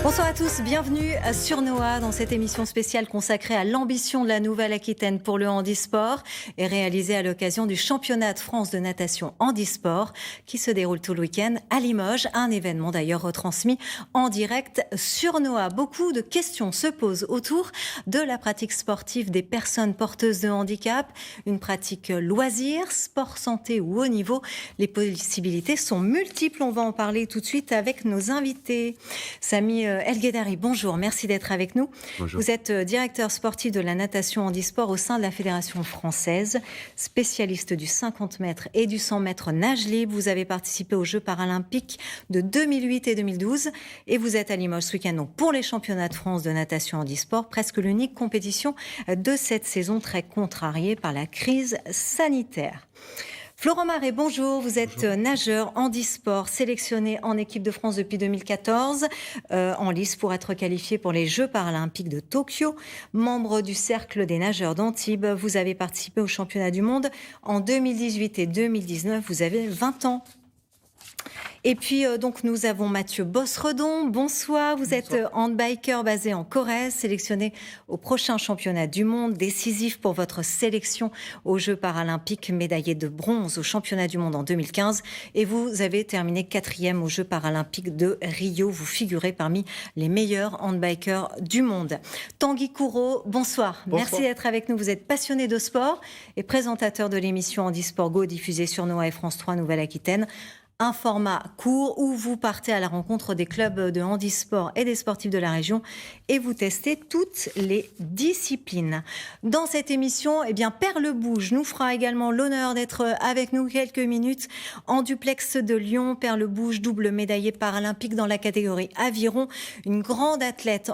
Bonsoir à tous, bienvenue sur Noah dans cette émission spéciale consacrée à l'ambition de la Nouvelle-Aquitaine pour le handisport et réalisée à l'occasion du championnat de France de natation handisport qui se déroule tout le week-end à Limoges. Un événement d'ailleurs retransmis en direct sur Noah. Beaucoup de questions se posent autour de la pratique sportive des personnes porteuses de handicap. Une pratique loisir, sport santé ou haut niveau. Les possibilités sont multiples. On va en parler tout de suite avec nos invités. Samy El Guedari, bonjour, merci d'être avec nous. Bonjour. Vous êtes directeur sportif de la natation handisport au sein de la Fédération française, spécialiste du 50 mètres et du 100 mètres nage libre. Vous avez participé aux Jeux paralympiques de 2008 et 2012 et vous êtes à Limoges ce week-end donc pour les championnats de France de natation handisport, presque l'unique compétition de cette saison très contrariée par la crise sanitaire. Florent Maret, bonjour. Vous êtes nageur handisport, sélectionné en équipe de France depuis 2014, en lice pour être qualifié pour les Jeux paralympiques de Tokyo. Membre du Cercle des nageurs d'Antibes, vous avez participé aux championnats du monde en 2018 et 2019. Vous avez 20 ans. Et puis, donc, nous avons Mathieu Bossredon. Bonsoir. Vous êtes handbiker basé en Corrèze, sélectionné au prochain championnat du monde, décisif pour votre sélection aux Jeux paralympiques, médaillé de bronze au championnat du monde en 2015. Et vous avez terminé 4e aux Jeux paralympiques de Rio. Vous figurez parmi les meilleurs handbikers du monde. Tanguy Couraud, bonsoir. Merci d'être avec nous. Vous êtes passionné de sport et présentateur de l'émission Handisport Go, diffusée sur Noah et France 3 Nouvelle-Aquitaine. Un format court où vous partez à la rencontre des clubs de handisport et des sportifs de la région et vous testez toutes les disciplines. Dans cette émission, Perle Bouge nous fera également l'honneur d'être avec nous quelques minutes en duplex de Lyon. Perle Bouge, double médaillée paralympique dans la catégorie aviron, une grande athlète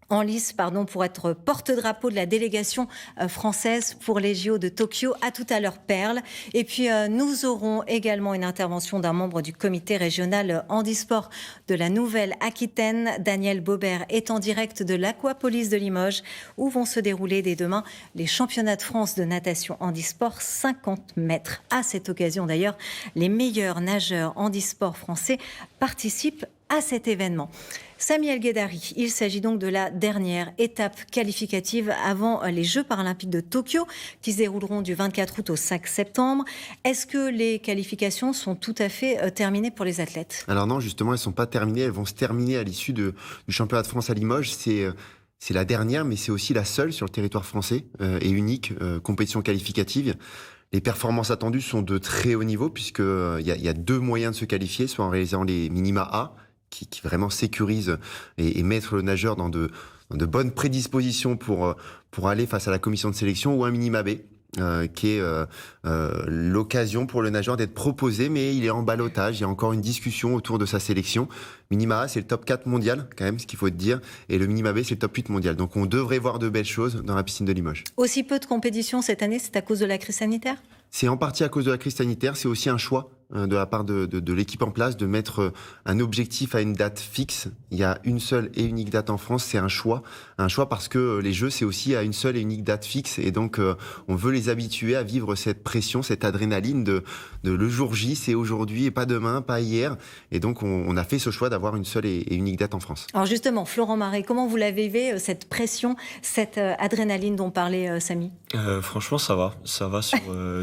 en lice, pour être porte-drapeau de la délégation française pour les JO de Tokyo. À tout à l'heure, Perle. Et puis, nous aurons également une intervention d'un membre du comité régional handisport de la Nouvelle-Aquitaine. Daniel Baubert est en direct de l'Aquapolis de Limoges, où vont se dérouler dès demain les championnats de France de natation handisport 50 mètres. À cette occasion, d'ailleurs, les meilleurs nageurs handisport français participent à cet événement. Samy El Guedari, il s'agit donc de la dernière étape qualificative avant les Jeux paralympiques de Tokyo qui se dérouleront du 24 août au 5 septembre. Est-ce que les qualifications sont tout à fait terminées pour les athlètes ? Alors non, justement, elles ne sont pas terminées. Elles vont se terminer à l'issue du championnat de France à Limoges. C'est la dernière, mais c'est aussi la seule sur le territoire français et unique compétition qualificative. Les performances attendues sont de très haut niveau puisqu'il y a deux moyens de se qualifier, soit en réalisant les minima A, qui vraiment sécurise et mettre le nageur dans de bonnes prédispositions pour aller face à la commission de sélection, ou un minima B, qui est l'occasion pour le nageur d'être proposé, mais il est en ballottage. Il y a encore une discussion autour de sa sélection. Minima A, c'est le top 4 mondial, quand même, ce qu'il faut te dire. Et le minima B, c'est le top 8 mondial. Donc on devrait voir de belles choses dans la piscine de Limoges. Aussi peu de compétitions cette année, c'est à cause de la crise sanitaire ? C'est en partie à cause de la crise sanitaire. C'est aussi un choix de la part de l'équipe en place de mettre un objectif à une date fixe. Il y a une seule et unique date en France. C'est un choix parce que les Jeux, c'est aussi à une seule et unique date fixe. Et donc, on veut les habituer à vivre cette pression, cette adrénaline de le jour J, c'est aujourd'hui et pas demain, pas hier. Et donc, on a fait ce choix d'avoir une seule et unique date en France. Alors justement, Florent Maret, comment vous l'avez vécu, cette pression, cette adrénaline dont parlait Samy ? Franchement, ça va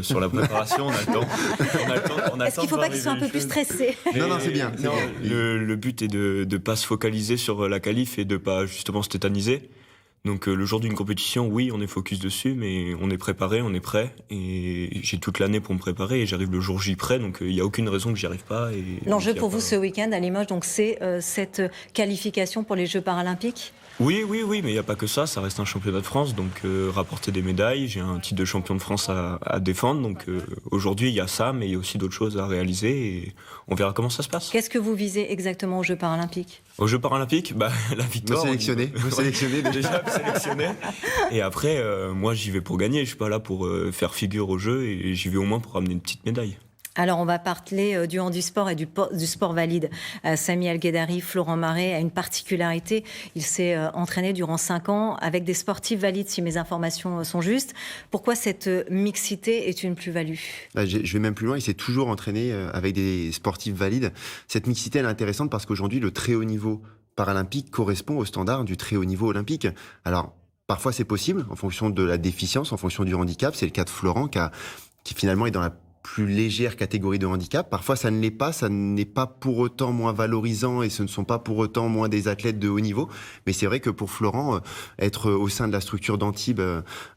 sur la préparation. On a le temps. Est-ce qu'il ne faut pas qu'ils soient un peu plus stressés ? Non, c'est bien. Le but est de ne pas se focaliser sur la qualif et de ne pas justement se tétaniser. Donc le jour d'une compétition, oui, on est focus dessus, mais on est préparé, on est prêt. Et j'ai toute l'année pour me préparer et j'arrive le jour J prêt, donc il n'y a aucune raison que j'y arrive pas. L'enjeu pour vous ce week-end à Limoges, donc, c'est cette qualification pour les Jeux paralympiques ? Oui, mais il n'y a pas que ça reste un championnat de France, donc rapporter des médailles, j'ai un titre de champion de France à défendre, donc aujourd'hui il y a ça, mais il y a aussi d'autres choses à réaliser et on verra comment ça se passe. Qu'est-ce que vous visez exactement aux Jeux paralympiques ? Aux Jeux paralympiques, la victoire. Vous sélectionnez déjà sélectionné. Et après, moi j'y vais pour gagner, je suis pas là pour faire figure au jeu et j'y vais au moins pour ramener une petite médaille. Alors, on va parler du handisport et du sport valide. Samy El Guedari, Florent Maret a une particularité. Il s'est entraîné durant 5 ans avec des sportifs valides, si mes informations sont justes. Pourquoi cette mixité est une plus-value ? Je vais même plus loin. Il s'est toujours entraîné avec des sportifs valides. Cette mixité, elle est intéressante parce qu'aujourd'hui, le très haut niveau paralympique correspond aux standards du très haut niveau olympique. Alors, parfois c'est possible, en fonction de la déficience, en fonction du handicap. C'est le cas de Florent qui finalement est dans la plus légère catégorie de handicap. Parfois, ça ne l'est pas. Ça n'est pas pour autant moins valorisant et ce ne sont pas pour autant moins des athlètes de haut niveau. Mais c'est vrai que pour Florent, être au sein de la structure d'Antibes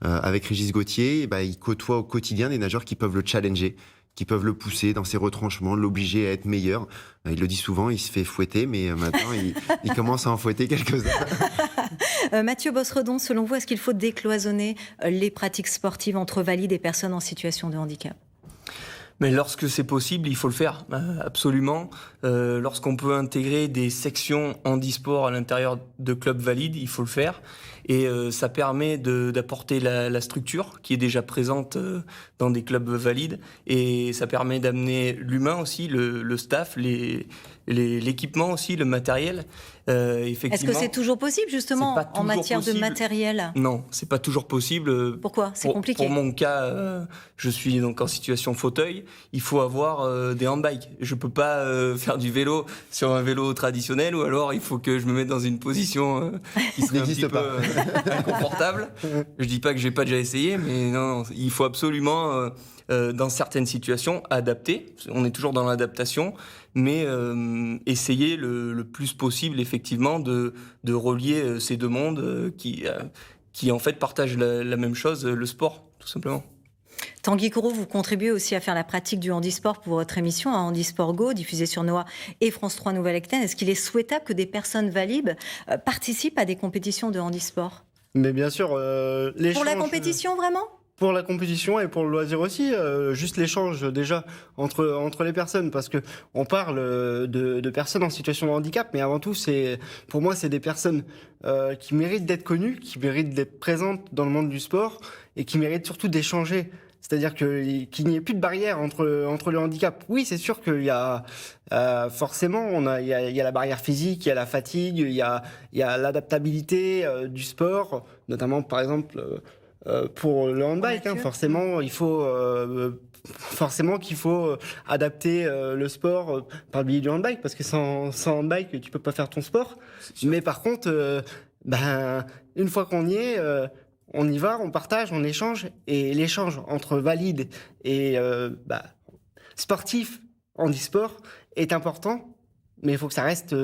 avec Régis Gauthier, il côtoie au quotidien des nageurs qui peuvent le challenger, qui peuvent le pousser dans ses retranchements, l'obliger à être meilleur. Il le dit souvent, il se fait fouetter, mais maintenant, il commence à en fouetter quelques-uns. Mathieu Bosredon, selon vous, est-ce qu'il faut décloisonner les pratiques sportives entre valides et personnes en situation de handicap ? Mais lorsque c'est possible, il faut le faire, absolument. Lorsqu'on peut intégrer des sections handisport à l'intérieur de clubs valides, il faut le faire. Et ça permet d'apporter la structure qui est déjà présente dans des clubs valides. Et ça permet d'amener l'humain aussi, le staff, l'équipement aussi, le matériel. Effectivement, est-ce que c'est toujours possible, justement, en matière de matériel ? Non, c'est pas toujours possible. Pourquoi ? C'est compliqué. Pour mon cas, je suis donc en situation fauteuil. Il faut avoir des handbikes. Je peux pas faire du vélo sur un vélo traditionnel, ou alors il faut que je me mette dans une position qui serait un petit peu inconfortable. Je dis pas que j'ai pas déjà essayé, mais non, il faut absolument, dans certaines situations, adapter. On est toujours dans l'adaptation, mais essayer le plus possible, effectivement, de relier ces deux mondes qui en fait partagent la même chose, le sport, tout simplement. Tanguy Courreau, vous contribuez aussi à faire la pratique du handisport pour votre émission, Handisport Go, diffusée sur Noah et France 3 Nouvelle-Aquitaine. Est-ce qu'il est souhaitable que des personnes valides participent à des compétitions de handisport ? Mais bien sûr, pour la compétition, vraiment ? Pour la compétition et pour le loisir aussi, juste l'échange déjà entre les personnes, parce que on parle de personnes en situation de handicap, mais avant tout, pour moi, c'est des personnes qui méritent d'être connues, qui méritent d'être présentes dans le monde du sport et qui méritent surtout d'échanger. C'est-à-dire qu'il n'y ait plus de barrière entre le handicap. Oui, c'est sûr qu'il y a forcément, il y a la barrière physique, il y a la fatigue, il y a l'adaptabilité du sport, notamment par exemple pour le handbike. Forcément, il faut qu'il faut adapter le sport par le biais du handbike, parce que sans handbike, tu peux pas faire ton sport. Mais par contre, une fois qu'on y est, on y va, on partage, on échange, et l'échange entre valides et sportifs handisport est important, mais il faut que ça reste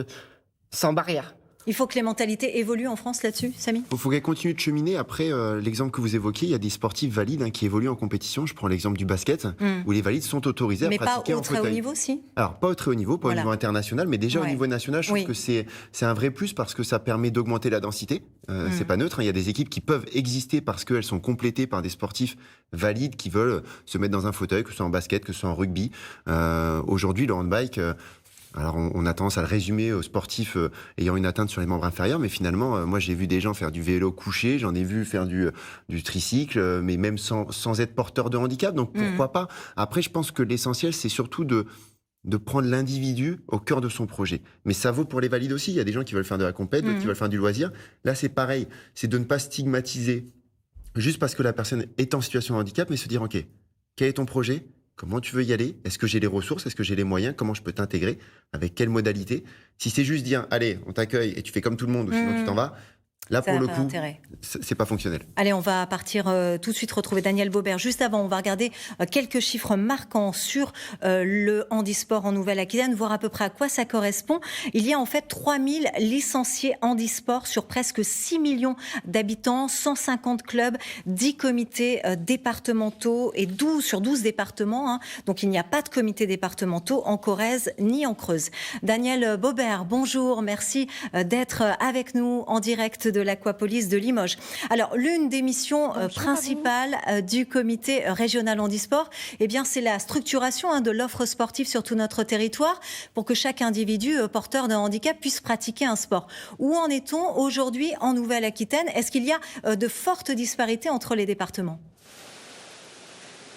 sans barrière. Il faut que les mentalités évoluent en France là-dessus, Samy ? Il faut qu'elles continuent de cheminer. Après, l'exemple que vous évoquiez, il y a des sportifs valides qui évoluent en compétition. Je prends l'exemple du basket, où les valides sont autorisés à pratiquer en fauteuil. Mais pas au très haut niveau, si ? Alors, pas au très haut niveau, pas au niveau international, mais déjà au niveau national, je trouve que c'est un vrai plus, parce que ça permet d'augmenter la densité. C'est pas neutre, il y a des équipes qui peuvent exister parce qu'elles sont complétées par des sportifs valides qui veulent se mettre dans un fauteuil, que ce soit en basket, que ce soit en rugby. Aujourd'hui, le handbike... Alors on a tendance à le résumer aux sportifs ayant une atteinte sur les membres inférieurs, mais finalement, moi j'ai vu des gens faire du vélo couché, j'en ai vu faire du tricycle, mais même sans être porteur de handicap, donc pourquoi pas. Après, je pense que l'essentiel, c'est surtout de prendre l'individu au cœur de son projet. Mais ça vaut pour les valides aussi, il y a des gens qui veulent faire de la compète, d'autres qui veulent faire du loisir. Là, c'est pareil, c'est de ne pas stigmatiser juste parce que la personne est en situation de handicap, mais se dire, ok, quel est ton projet ? Comment tu veux y aller ? Est-ce que j'ai les ressources ? Est-ce que j'ai les moyens ? Comment je peux t'intégrer ? Avec quelle modalité ? Si c'est juste dire, allez, on t'accueille et tu fais comme tout le monde, ou sinon tu t'en vas, là, pour le coup, c'est pas fonctionnel. Allez, on va partir tout de suite retrouver Daniel Baubert. Juste avant, on va regarder quelques chiffres marquants sur le handisport en Nouvelle-Aquitaine, voir à peu près à quoi ça correspond. Il y a en fait 3000 licenciés handisport sur presque 6 millions d'habitants, 150 clubs, 10 comités départementaux et 12 départements. Donc il n'y a pas de comités départementaux en Corrèze ni en Creuse. Daniel Baubert, bonjour, merci d'être avec nous en direct de l'Aquapolis de Limoges. Alors, l'une des missions principales du comité régional handisport, c'est la structuration de l'offre sportive sur tout notre territoire pour que chaque individu porteur d'un handicap puisse pratiquer un sport. Où en est-on aujourd'hui en Nouvelle-Aquitaine ? Est-ce qu'il y a de fortes disparités entre les départements ?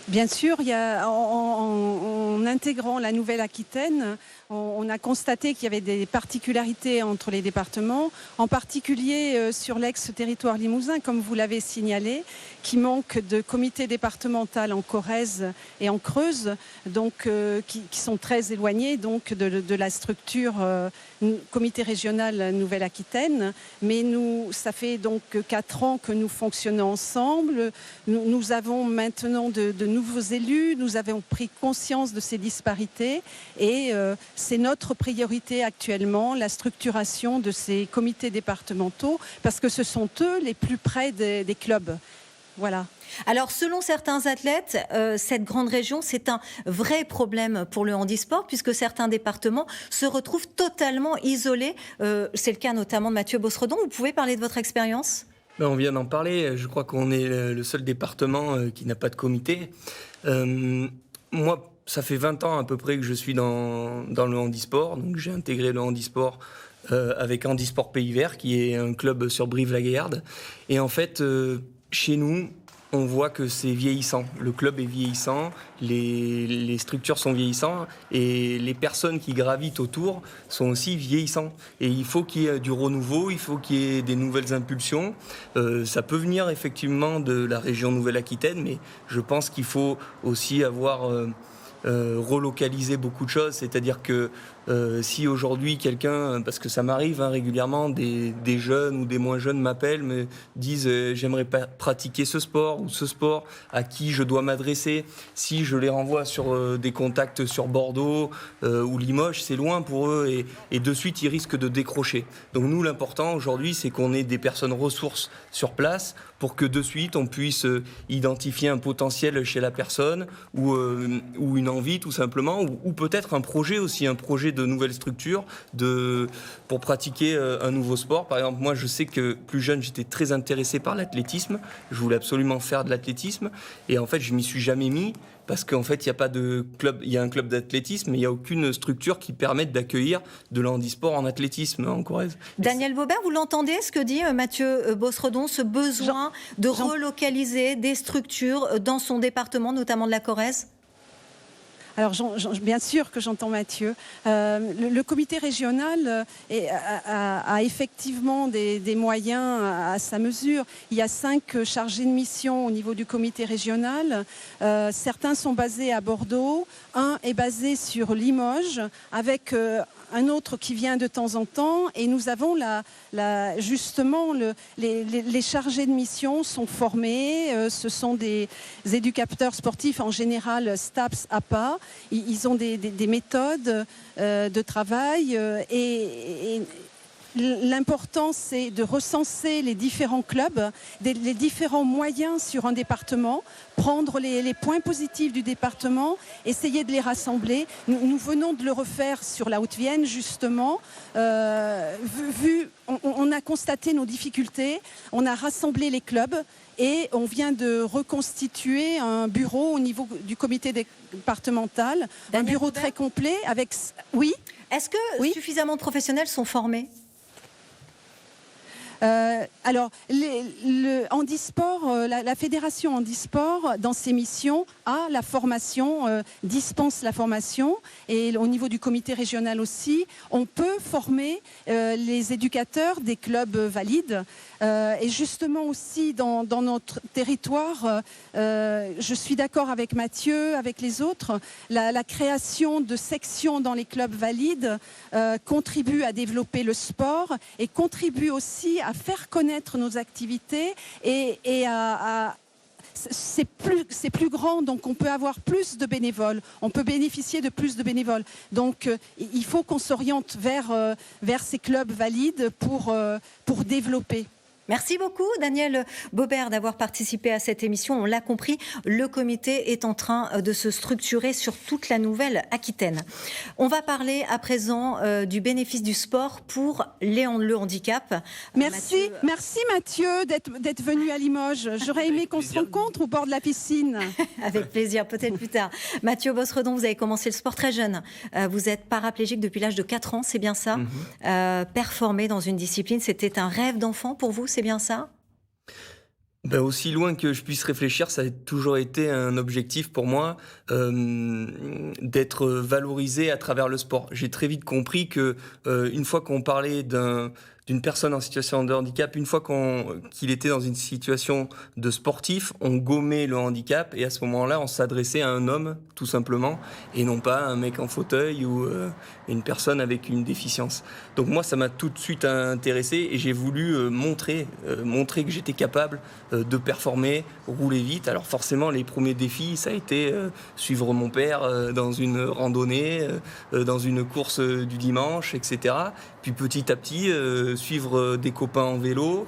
Bien sûr, on intégrant la Nouvelle-Aquitaine, on a constaté qu'il y avait des particularités entre les départements, en particulier sur l'ex-territoire limousin, comme vous l'avez signalé, qui manque de comité départemental en Corrèze et en Creuse, donc qui sont très éloignés donc de la structure comité régional Nouvelle-Aquitaine. Mais ça fait donc 4 ans que nous fonctionnons ensemble. Nous avons maintenant de nouveaux élus, nous avons pris conscience de ces disparités et c'est notre priorité actuellement, la structuration de ces comités départementaux, parce que ce sont eux les plus près des clubs. Voilà. Alors, selon certains athlètes, cette grande région, c'est un vrai problème pour le handisport, puisque certains départements se retrouvent totalement isolés. C'est le cas notamment de Mathieu Bosredon. Vous pouvez parler de votre expérience ? On vient d'en parler. Je crois qu'on est le seul département qui n'a pas de comité. Moi, ça fait 20 ans à peu près que je suis dans le handisport. Donc, j'ai intégré le handisport avec Handisport Pays Vert, qui est un club sur Brive-la-Gaillarde. Et en fait, chez nous, on voit que c'est vieillissant. Le club est vieillissant, les structures sont vieillissantes et les personnes qui gravitent autour sont aussi vieillissants. Et il faut qu'il y ait du renouveau, il faut qu'il y ait des nouvelles impulsions. Ça peut venir effectivement de la région Nouvelle-Aquitaine, mais je pense qu'il faut aussi avoir relocalisé beaucoup de choses. C'est-à-dire que si aujourd'hui quelqu'un, parce que ça m'arrive régulièrement, des jeunes ou des moins jeunes m'appellent, me disent j'aimerais pratiquer ce sport ou ce sport, à qui je dois m'adresser. Si je les renvoie sur des contacts sur Bordeaux ou Limoges, c'est loin pour eux et de suite ils risquent de décrocher. Donc nous, l'important aujourd'hui, c'est qu'on ait des personnes ressources sur place pour que de suite on puisse identifier un potentiel chez la personne ou une envie tout simplement, ou peut-être un projet aussi, un projet de nouvelles structures pour pratiquer un nouveau sport. Par exemple, moi je sais que plus jeune j'étais très intéressé par l'athlétisme, je voulais absolument faire de l'athlétisme et en fait je m'y suis jamais mis parce qu'en fait il n'y a pas de club, il y a un club d'athlétisme mais il n'y a aucune structure qui permette d'accueillir de l'handisport en athlétisme en Corrèze. Daniel Baubert, vous l'entendez ce que dit Mathieu Bosredon, ce besoin de relocaliser des structures dans son département, notamment de la Corrèze ? Alors, bien sûr que j'entends Mathieu. Le comité régional a effectivement des moyens à sa mesure. Il y a 5 chargés de mission au niveau du comité régional. Certains sont basés à Bordeaux. Un est basé sur Limoges, avec un autre qui vient de temps en temps. Et nous avons justement les chargés de mission sont formés. Ce sont des éducateurs sportifs, en général STAPS, APA. Ils ont des méthodes de travail et l'important, c'est de recenser les différents clubs, les différents moyens sur un département, prendre les points positifs du département, essayer de les rassembler. Nous venons de le refaire sur la Haute-Vienne, justement. On a constaté nos difficultés, on a rassemblé les clubs et on vient de reconstituer un bureau au niveau du comité départemental, un bureau très complet avec... Oui. Est-ce que suffisamment de professionnels sont formés ? Alors, le handisport, la fédération handisport, dans ses missions, a la formation, dispense la formation. Et au niveau du comité régional aussi, on peut former les éducateurs des clubs valides. Et justement aussi, dans notre territoire, je suis d'accord avec Mathieu, avec les autres, la création de sections dans les clubs valides contribue à développer le sport et contribue aussi à faire connaître nos activités et c'est plus grand, donc on peut avoir plus de bénévoles, on peut bénéficier de plus de bénévoles. Donc il faut qu'on s'oriente vers ces clubs valides pour développer. Merci beaucoup, Daniel Baubert, d'avoir participé à cette émission. On l'a compris, le comité est en train de se structurer sur toute la Nouvelle-Aquitaine. On va parler à présent du bénéfice du sport pour le handicap. Merci Mathieu d'être venu à Limoges. J'aurais aimé qu'on se rencontre au bord de la piscine. Avec plaisir, peut-être plus tard. Mathieu Bosredon, vous avez commencé le sport très jeune. Vous êtes paraplégique depuis l'âge de 4 ans, c'est bien ça ? Performer dans une discipline, c'était un rêve d'enfant pour vous ? C'est bien ça ? Aussi loin que je puisse réfléchir, ça a toujours été un objectif pour moi, d'être valorisé à travers le sport. J'ai très vite compris que une fois qu'on parlait d'une personne en situation de handicap, une fois qu'il était dans une situation de sportif, on gommait le handicap et à ce moment-là, on s'adressait à un homme, tout simplement, et non pas à un mec en fauteuil ou une personne avec une déficience. Donc moi, ça m'a tout de suite intéressé et j'ai voulu montrer que j'étais capable de performer, rouler vite. Alors forcément, les premiers défis, ça a été suivre mon père dans une randonnée, dans une course du dimanche, etc. Puis petit à petit, suivre des copains en vélo,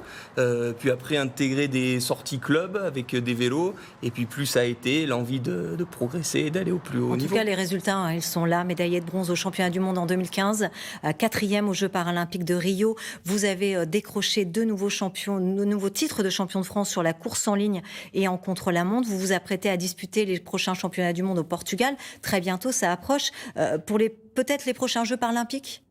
puis après intégrer des sorties club avec des vélos, et puis plus ça a été l'envie de progresser et d'aller au plus haut niveau. En tout cas, les résultats, ils sont là. Médaillé de bronze aux championnats du monde en 2015, 4e aux Jeux paralympiques de Rio. Vous avez décroché deux nouveaux titres de champion de France sur la course en ligne et en contre-la-montre. Vous vous apprêtez à disputer les prochains championnats du monde au Portugal. Très bientôt, ça approche. Pour peut-être les prochains Jeux paralympiques ?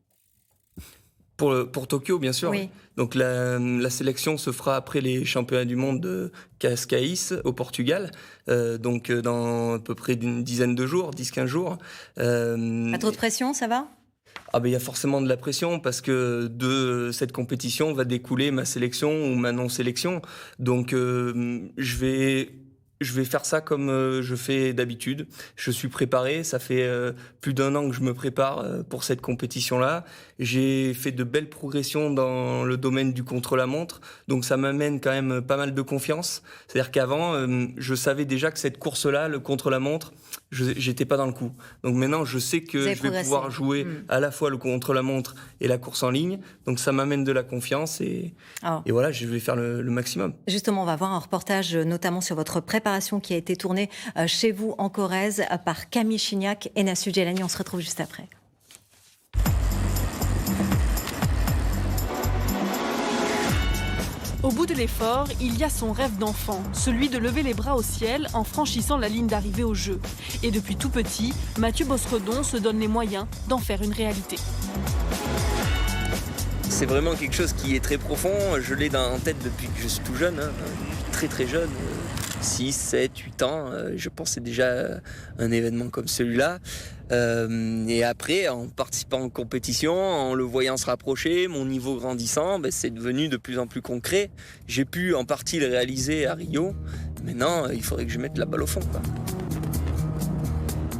Pour Tokyo, bien sûr. Oui. Donc la sélection se fera après les championnats du monde de Cascais au Portugal, donc dans à peu près une dizaine de jours, 10-15 jours. Pas trop de pression, ça va ? Il y a forcément de la pression parce que de cette compétition va découler ma sélection ou ma non-sélection. Donc je vais faire ça comme je fais d'habitude. Je suis préparé, ça fait plus d'1 an que je me prépare pour cette compétition-là. J'ai fait de belles progressions dans le domaine du contre-la-montre, donc ça m'amène quand même pas mal de confiance. C'est-à-dire qu'avant, je savais déjà que cette course-là, le contre-la-montre, j'étais pas dans le coup. Donc maintenant, je sais que je vais pouvoir jouer à la fois le contre-la-montre et la course en ligne. Donc ça m'amène de la confiance et voilà, je vais faire le maximum. Justement, on va voir un reportage notamment sur votre préparation qui a été tournée chez vous en Corrèze par Camille Chignac et Nassou Djelani. On se retrouve juste après. Au bout de l'effort, il y a son rêve d'enfant, celui de lever les bras au ciel en franchissant la ligne d'arrivée au jeu. Et depuis tout petit, Mathieu Bosredon se donne les moyens d'en faire une réalité. C'est vraiment quelque chose qui est très profond. Je l'ai en tête depuis que je suis tout jeune, très très jeune. 6, 7, 8 ans, je pensais déjà à un événement comme celui-là. Et après, en participant en compétition, en le voyant se rapprocher, mon niveau grandissant, c'est devenu de plus en plus concret. J'ai pu en partie le réaliser à Rio. Maintenant, il faudrait que je mette la balle au fond, quoi.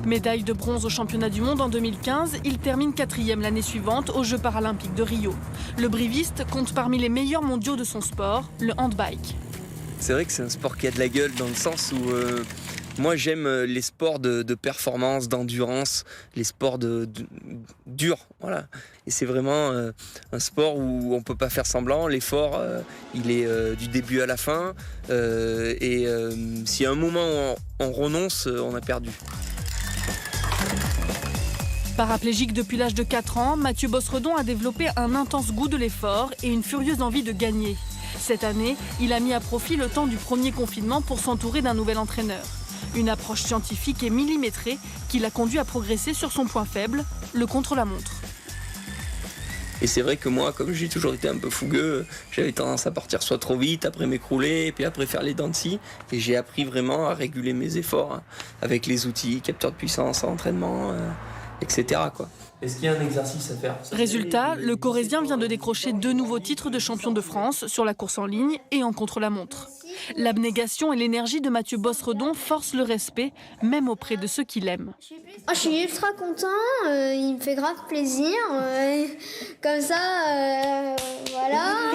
Médaille de bronze au championnat du monde en 2015, il termine 4e l'année suivante aux Jeux paralympiques de Rio. Le briviste compte parmi les meilleurs mondiaux de son sport, le handbike. C'est vrai que c'est un sport qui a de la gueule dans le sens où moi j'aime les sports de performance, d'endurance, les sports durs, voilà. Et c'est vraiment un sport où on peut pas faire semblant, l'effort il est du début à la fin et si à un moment on renonce, on a perdu. Paraplégique depuis l'âge de 4 ans, Mathieu Bosredon a développé un intense goût de l'effort et une furieuse envie de gagner. Cette année, il a mis à profit le temps du premier confinement pour s'entourer d'un nouvel entraîneur. Une approche scientifique et millimétrée qui l'a conduit à progresser sur son point faible, le contre-la-montre. Et c'est vrai que moi, comme j'ai toujours été un peu fougueux, j'avais tendance à partir soit trop vite, après m'écrouler, et puis après faire les dents de scie. Et j'ai appris vraiment à réguler mes efforts avec les outils, capteur de puissance, entraînement, etc., quoi. Est-ce qu'il y a un exercice à faire ? Résultat, le Corrézien vient de décrocher 2 nouveaux titres de champion de France sur la course en ligne et en contre-la-montre. L'abnégation et l'énergie de Mathieu Bosredon forcent le respect, même auprès de ceux qui l'aiment. Je suis ultra content, il me fait grave plaisir. Comme ça, voilà.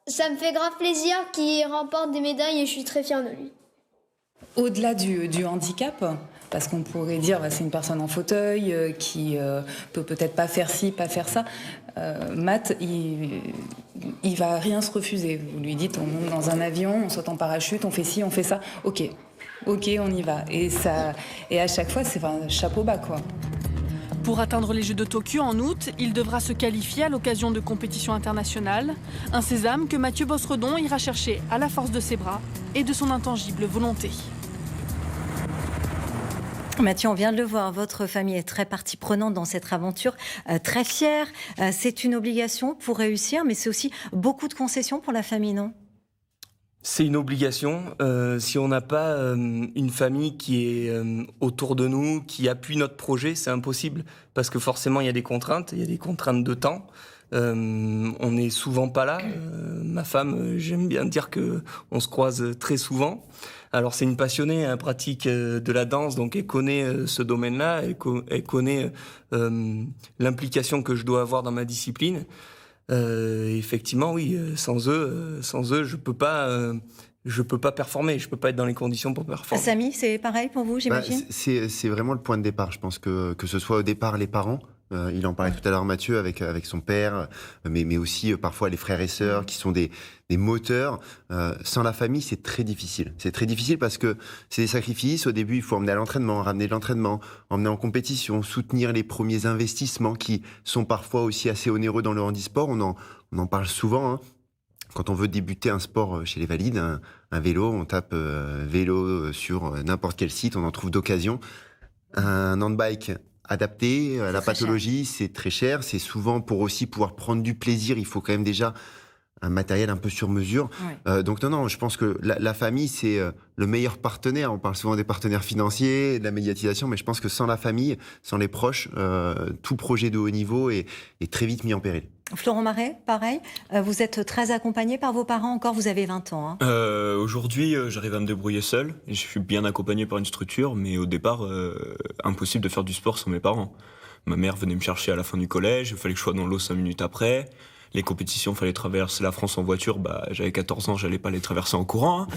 Ça me fait grave plaisir qu'il remporte des médailles et je suis très fière de lui. Au-delà du handicap, parce qu'on pourrait dire c'est une personne en fauteuil qui peut peut-être pas faire ci, pas faire ça. Matt, il va rien se refuser. Vous lui dites on monte dans un avion, on saute en parachute, on fait ci, on fait ça. Ok, on y va. Et à chaque fois, c'est un chapeau bas, quoi. Pour atteindre les Jeux de Tokyo en août, il devra se qualifier à l'occasion de compétitions internationales. Un sésame que Mathieu Bosredon ira chercher à la force de ses bras et de son intangible volonté. Mathieu, on vient de le voir, votre famille est très partie prenante dans cette aventure, très fière. C'est une obligation pour réussir, mais c'est aussi beaucoup de concessions pour la famille, non ? C'est une obligation. Si on n'a pas une famille qui est autour de nous, qui appuie notre projet, c'est impossible. Parce que forcément, il y a des contraintes de temps. On n'est souvent pas là. Ma femme, j'aime bien dire qu'on se croise très souvent. Alors c'est une passionnée, elle pratique de la danse, donc elle connaît ce domaine-là, elle connaît l'implication que je dois avoir dans ma discipline. Effectivement, oui, sans eux, je peux pas performer, je peux pas être dans les conditions pour performer. Samy, c'est pareil pour vous, j'imagine ? C'est vraiment le point de départ. Je pense que ce soit au départ les parents. Il en parlait tout à l'heure, Mathieu, avec son père, mais aussi parfois les frères et sœurs qui sont des moteurs. Sans la famille, c'est très difficile. C'est très difficile parce que c'est des sacrifices. Au début, il faut emmener à l'entraînement, ramener de l'entraînement, emmener en compétition, soutenir les premiers investissements qui sont parfois aussi assez onéreux dans le handisport. On en parle souvent, hein. Quand on veut débuter un sport chez les valides, un vélo, on tape vélo sur n'importe quel site, on en trouve d'occasion. Un handbike adapté à la pathologie, c'est très cher. C'est souvent pour aussi pouvoir prendre du plaisir, il faut quand même déjà un matériel un peu sur mesure. Oui. Donc non, je pense que la famille, c'est le meilleur partenaire. On parle souvent des partenaires financiers, de la médiatisation, mais je pense que sans la famille, sans les proches, tout projet de haut niveau est très vite mis en péril. Florent Maret, pareil, vous êtes très accompagné par vos parents encore, vous avez 20 ans. Hein. Aujourd'hui, j'arrive à me débrouiller seul. Je suis bien accompagné par une structure, mais au départ, impossible de faire du sport sans mes parents. Ma mère venait me chercher à la fin du collège, il fallait que je sois dans l'eau 5 minutes après. Les compétitions, il fallait traverser la France en voiture. J'avais 14 ans, j'allais pas les traverser en courant. Hein.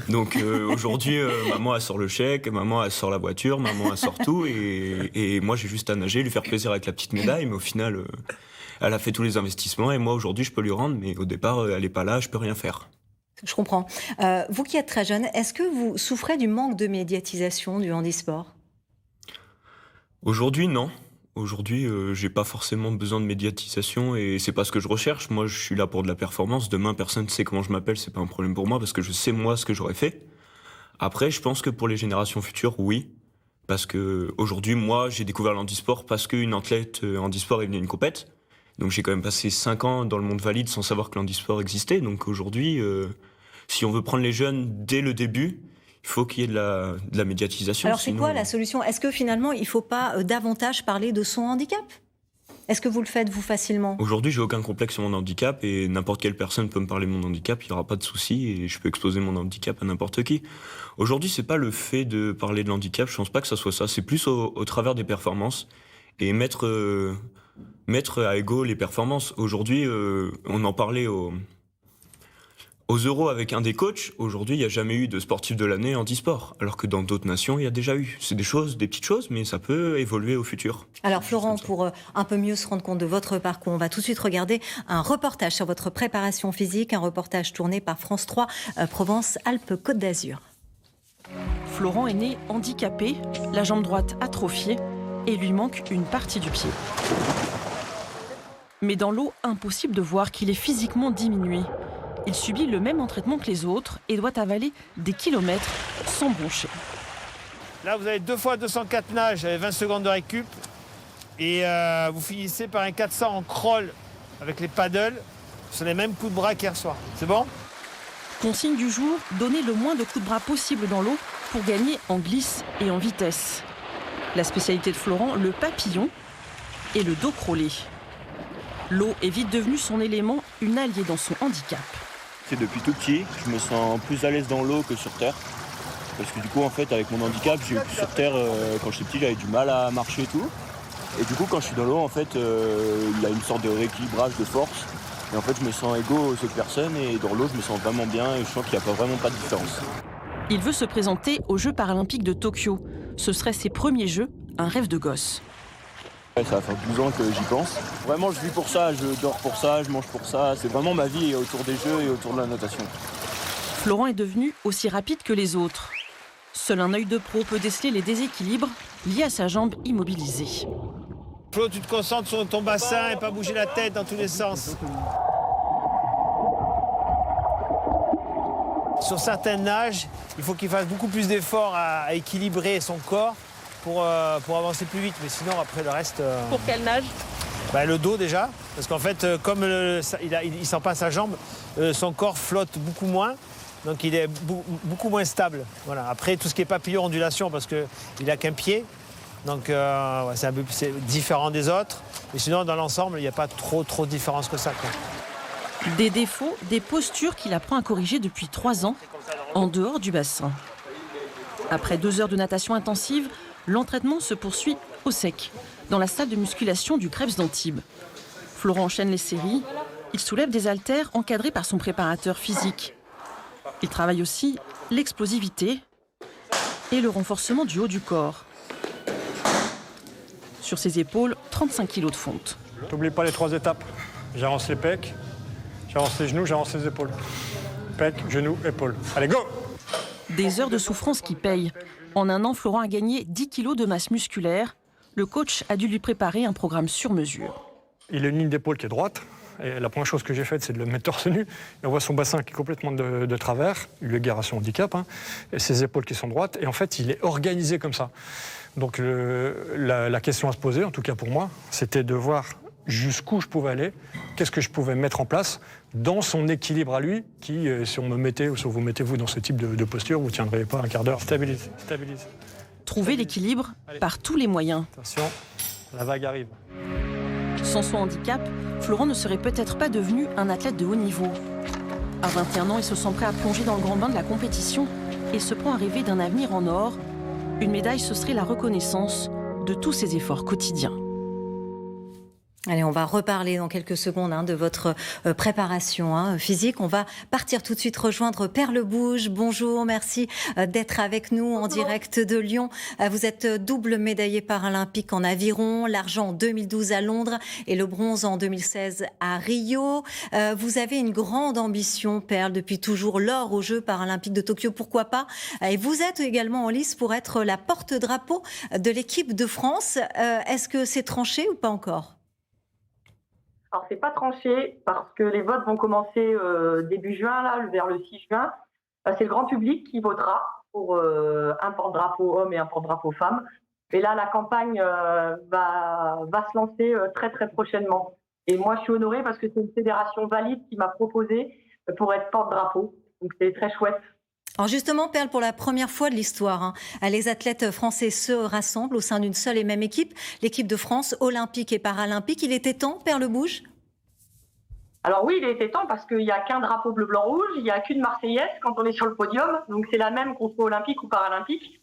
Donc aujourd'hui, maman elle sort le chèque, maman elle sort la voiture, maman elle sort tout. Et moi j'ai juste à nager, lui faire plaisir avec la petite médaille. Mais au final, elle a fait tous les investissements. Et moi aujourd'hui, je peux lui rendre. Mais au départ, elle est pas là, je peux rien faire. Je comprends. Vous qui êtes très jeune, est-ce que vous souffrez du manque de médiatisation du handisport ? Aujourd'hui, non. Aujourd'hui, j'ai pas forcément besoin de médiatisation et c'est pas ce que je recherche. Moi, je suis là pour de la performance. Demain, personne ne sait comment je m'appelle, c'est pas un problème pour moi parce que je sais moi ce que j'aurais fait. Après, je pense que pour les générations futures, oui. Parce que aujourd'hui, moi, j'ai découvert le handisport parce qu'une athlète handisport est venue à une compète. Donc j'ai quand même passé 5 ans dans le monde valide sans savoir que le handisport existait. Donc aujourd'hui, si on veut prendre les jeunes dès le début, il faut qu'il y ait de la médiatisation. Alors c'est quoi la solution ? Est-ce que finalement, il ne faut pas davantage parler de son handicap ? Est-ce que vous le faites, vous, facilement ? Aujourd'hui, j'ai aucun complexe sur mon handicap et n'importe quelle personne peut me parler de mon handicap, il n'y aura pas de souci et je peux exposer mon handicap à n'importe qui. Aujourd'hui, c'est pas le fait de parler de l'handicap, je pense pas que ça soit ça. C'est plus au travers des performances et mettre à égaux les performances. Aujourd'hui, on en parlait aux Euros avec un des coachs. Aujourd'hui, il n'y a jamais eu de sportif de l'année handisport, alors que dans d'autres nations, il y a déjà eu. C'est des petites choses, mais ça peut évoluer au futur. Alors Florent, pour un peu mieux se rendre compte de votre parcours, on va tout de suite regarder un reportage sur votre préparation physique, un reportage tourné par France 3, Provence-Alpes-Côte d'Azur. Florent est né handicapé, la jambe droite atrophiée et lui manque une partie du pied. Mais dans l'eau, impossible de voir qu'il est physiquement diminué. Il subit le même entraînement que les autres et doit avaler des kilomètres sans broncher. Là, vous avez 2 fois 204 nages avec 20 secondes de récup. Et vous finissez par un 400 en crawl avec les paddles sur les mêmes coups de bras qu'hier soir. C'est bon ? Consigne du jour, donner le moins de coups de bras possible dans l'eau pour gagner en glisse et en vitesse. La spécialité de Florent, le papillon et le dos crawlé. L'eau est vite devenue son élément, une alliée dans son handicap. C'est depuis tout petit, je me sens plus à l'aise dans l'eau que sur terre. Parce que du coup, en fait, avec mon handicap, sur terre, quand j'étais petit, j'avais du mal à marcher et tout. Et du coup, quand je suis dans l'eau, en fait, il y a une sorte de rééquilibrage de force. Et en fait, je me sens égaux aux autres personnes et dans l'eau, je me sens vraiment bien et je sens qu'il n'y a vraiment pas de différence. Il veut se présenter aux Jeux paralympiques de Tokyo. Ce seraient ses premiers Jeux, un rêve de gosse. Ça va faire 12 ans que j'y pense. Vraiment, je vis pour ça, je dors pour ça, je mange pour ça. C'est vraiment ma vie autour des Jeux et autour de la natation. Florent est devenu aussi rapide que les autres. Seul un œil de pro peut déceler les déséquilibres liés à sa jambe immobilisée. Flo, tu te concentres sur ton bassin et pas bouger la tête dans tous les sens. Sur certaines nages, il faut qu'il fasse beaucoup plus d'efforts à équilibrer son corps pour avancer plus vite. Mais sinon, après, le reste... Pour quelle nage? Le dos déjà, parce qu'en fait, comme il sent pas sa jambe, son corps flotte beaucoup moins, donc il est beaucoup moins stable. Voilà. Après, tout ce qui est papillon, ondulation, parce qu'il n'a qu'un pied, donc c'est différent des autres. Mais sinon, dans l'ensemble, il n'y a pas trop de différence que ça, quoi. Des défauts, des postures qu'il apprend à corriger depuis 3 ans, en dehors du bassin. Après 2 heures de natation intensive, l'entraînement se poursuit au sec, dans la salle de musculation du Krebs d'Antibes. Florent enchaîne les séries. Il soulève des haltères encadrés par son préparateur physique. Il travaille aussi l'explosivité et le renforcement du haut du corps. Sur ses épaules, 35 kilos de fonte. N'oublie pas les 3 étapes. J'avance les pecs, j'avance les genoux, j'avance les épaules. Pecs, genoux, épaules. Allez, go! Des heures de souffrance qui payent. En 1 an, Florent a gagné 10 kilos de masse musculaire. Le coach a dû lui préparer un programme sur mesure. Il a une ligne d'épaule qui est droite. Et la première chose que j'ai faite, c'est de le mettre torse nu. Et on voit son bassin qui est complètement de travers, eu égard à son handicap, et ses épaules qui sont droites. Et en fait, il est organisé comme ça. Donc la question à se poser, en tout cas pour moi, c'était de voir jusqu'où je pouvais aller, qu'est-ce que je pouvais mettre en place dans son équilibre à lui, qui, si on me mettait, ou si vous mettez vous dans ce type de posture, vous ne tiendrez pas un quart d'heure. Stabilise. Trouver l'équilibre par tous les moyens. Attention, la vague arrive. Sans son handicap, Florent ne serait peut-être pas devenu un athlète de haut niveau. À 21 ans, il se sent prêt à plonger dans le grand bain de la compétition et se prend à rêver d'un avenir en or. Une médaille, ce serait la reconnaissance de tous ses efforts quotidiens. Allez, on va reparler dans quelques secondes de votre préparation physique. On va partir tout de suite rejoindre Perle Bouge. Bonjour, merci d'être avec nous en direct de Lyon. Vous êtes double médaillée paralympique en aviron, l'argent en 2012 à Londres et le bronze en 2016 à Rio. Vous avez une grande ambition, Perle, depuis toujours, l'or aux Jeux paralympiques de Tokyo, pourquoi pas. Et vous êtes également en lice pour être la porte-drapeau de l'équipe de France. Est-ce que c'est tranché ou pas encore ? Alors, c'est pas tranché parce que les votes vont commencer début juin, là, vers le 6 juin. C'est le grand public qui votera pour un porte-drapeau homme et un porte-drapeau femme. Et là, la campagne va se lancer très, très prochainement. Et moi, je suis honorée parce que c'est une fédération valide qui m'a proposé pour être porte-drapeau. Donc, c'est très chouette. Alors justement, Perle, pour la première fois de l'histoire, les athlètes français se rassemblent au sein d'une seule et même équipe, l'équipe de France olympique et paralympique. Il était temps, Perle Bouge ? Alors oui, il était temps parce qu'il n'y a qu'un drapeau bleu-blanc-rouge, il n'y a qu'une Marseillaise quand on est sur le podium, donc c'est la même qu'on soit olympique ou paralympique.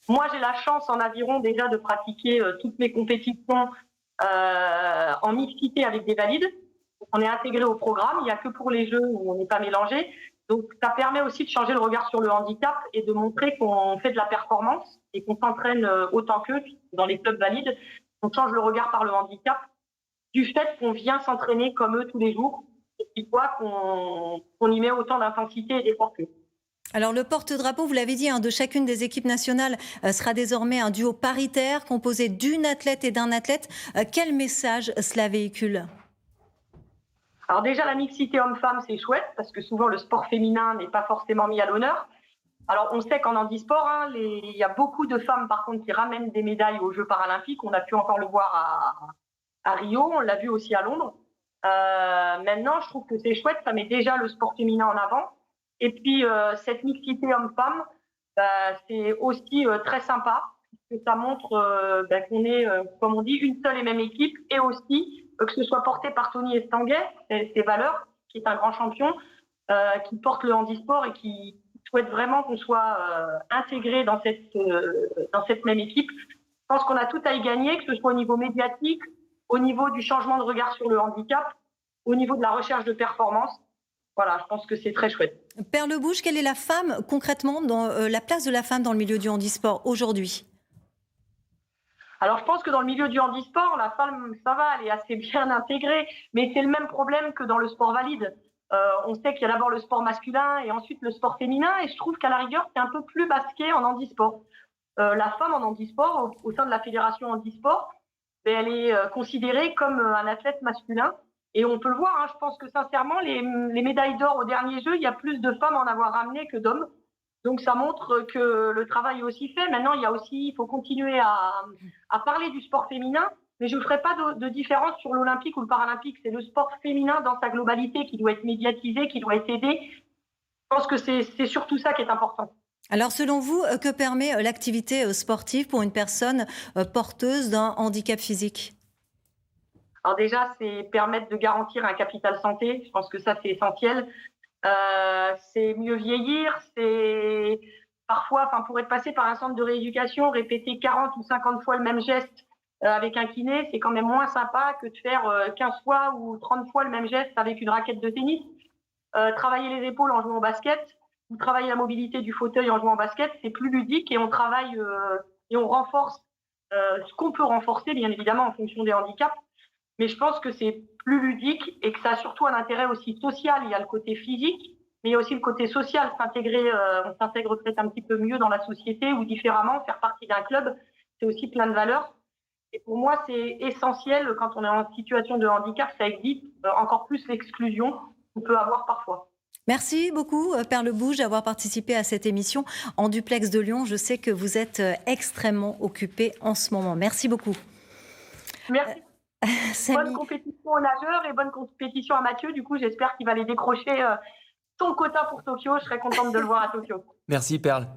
Moi, j'ai la chance en aviron déjà de pratiquer toutes mes compétitions en mixité avec des valides. On est intégré au programme, il n'y a que pour les Jeux où on n'est pas mélangé. Donc, ça permet aussi de changer le regard sur le handicap et de montrer qu'on fait de la performance et qu'on s'entraîne autant qu'eux dans les clubs valides. On change le regard par le handicap du fait qu'on vient s'entraîner comme eux tous les jours et qu'ils voient qu'on y met autant d'intensité et d'effort qu'eux. Alors, le porte-drapeau, vous l'avez dit, de chacune des équipes nationales sera désormais un duo paritaire composé d'une athlète et d'un athlète. Quel message cela véhicule ? Alors déjà, la mixité homme-femme, c'est chouette parce que souvent, le sport féminin n'est pas forcément mis à l'honneur. Alors, on sait qu'en handisport, il y a beaucoup de femmes, par contre, qui ramènent des médailles aux Jeux paralympiques. On a pu encore le voir à Rio, on l'a vu aussi à Londres. Maintenant, je trouve que c'est chouette, ça met déjà le sport féminin en avant. Et puis, cette mixité homme-femme, c'est aussi très sympa parce que ça montre qu'on est, comme on dit, une seule et même équipe et aussi que ce soit porté par Tony Estanguet, ses valeurs, qui est un grand champion, qui porte le handisport et qui souhaite vraiment qu'on soit intégré dans cette même équipe. Je pense qu'on a tout à y gagner, que ce soit au niveau médiatique, au niveau du changement de regard sur le handicap, au niveau de la recherche de performance. Voilà, je pense que c'est très chouette. Perle Bouge, quelle est la femme, concrètement, dans la place de la femme dans le milieu du handisport aujourd'hui ? Alors, je pense que dans le milieu du handisport, la femme, ça va, elle est assez bien intégrée, mais c'est le même problème que dans le sport valide. On sait qu'il y a d'abord le sport masculin et ensuite le sport féminin, et je trouve qu'à la rigueur, c'est un peu plus basqué en handisport. La femme en handisport, au sein de la fédération handisport, elle est considérée comme un athlète masculin, et on peut le voir, je pense que sincèrement, les médailles d'or aux derniers Jeux, il y a plus de femmes à en avoir ramené que d'hommes. Donc ça montre que le travail est aussi fait. Maintenant, il faut continuer à parler du sport féminin, mais je ne ferai pas de différence sur l'olympique ou le paralympique. C'est le sport féminin dans sa globalité qui doit être médiatisé, qui doit être aidé. Je pense que c'est surtout ça qui est important. Alors selon vous, que permet l'activité sportive pour une personne porteuse d'un handicap physique ? Alors déjà, c'est permettre de garantir un capital santé. Je pense que ça, c'est essentiel. C'est mieux vieillir. C'est parfois, pour être passé par un centre de rééducation, répéter 40 ou 50 fois le même geste avec un kiné, c'est quand même moins sympa que de faire 15 fois ou 30 fois le même geste avec une raquette de tennis. Travailler les épaules en jouant au basket ou travailler la mobilité du fauteuil en jouant au basket, c'est plus ludique et on travaille et on renforce ce qu'on peut renforcer, bien évidemment, en fonction des handicaps. Mais je pense que c'est plus ludique et que ça a surtout un intérêt aussi social. Il y a le côté physique, mais il y a aussi le côté social. On s'intègre peut-être un petit peu mieux dans la société ou différemment. Faire partie d'un club, c'est aussi plein de valeurs. Et pour moi, c'est essentiel quand on est en situation de handicap, ça évite encore plus l'exclusion qu'on peut avoir parfois. Merci beaucoup, Perle Bouge, d'avoir participé à cette émission en duplex de Lyon. Je sais que vous êtes extrêmement occupée en ce moment. Merci beaucoup. Merci. Bonne compétition aux nageurs et bonne compétition à Mathieu. Du coup, j'espère qu'il va aller décrocher son quota pour Tokyo. Je serais contente de le voir à Tokyo. Merci, Perle.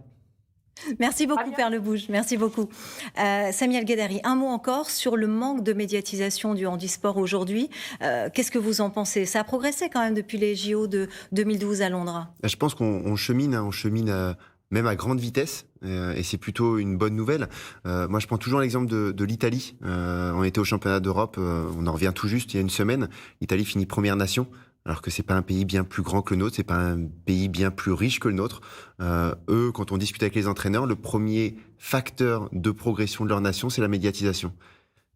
Merci beaucoup, Perle Bouge. Merci beaucoup. Samy El Guedari, un mot encore sur le manque de médiatisation du handisport aujourd'hui. Qu'est-ce que vous en pensez ? Ça a progressé quand même depuis les JO de 2012 à Londres. Je pense qu'on chemine, même à grande vitesse, et c'est plutôt une bonne nouvelle. Moi, je prends toujours l'exemple de l'Italie. On était au championnat d'Europe, on en revient tout juste il y a une semaine. L'Italie finit première nation, alors que c'est pas un pays bien plus grand que le nôtre, c'est pas un pays bien plus riche que le nôtre. Eux, quand on discute avec les entraîneurs, le premier facteur de progression de leur nation, c'est la médiatisation.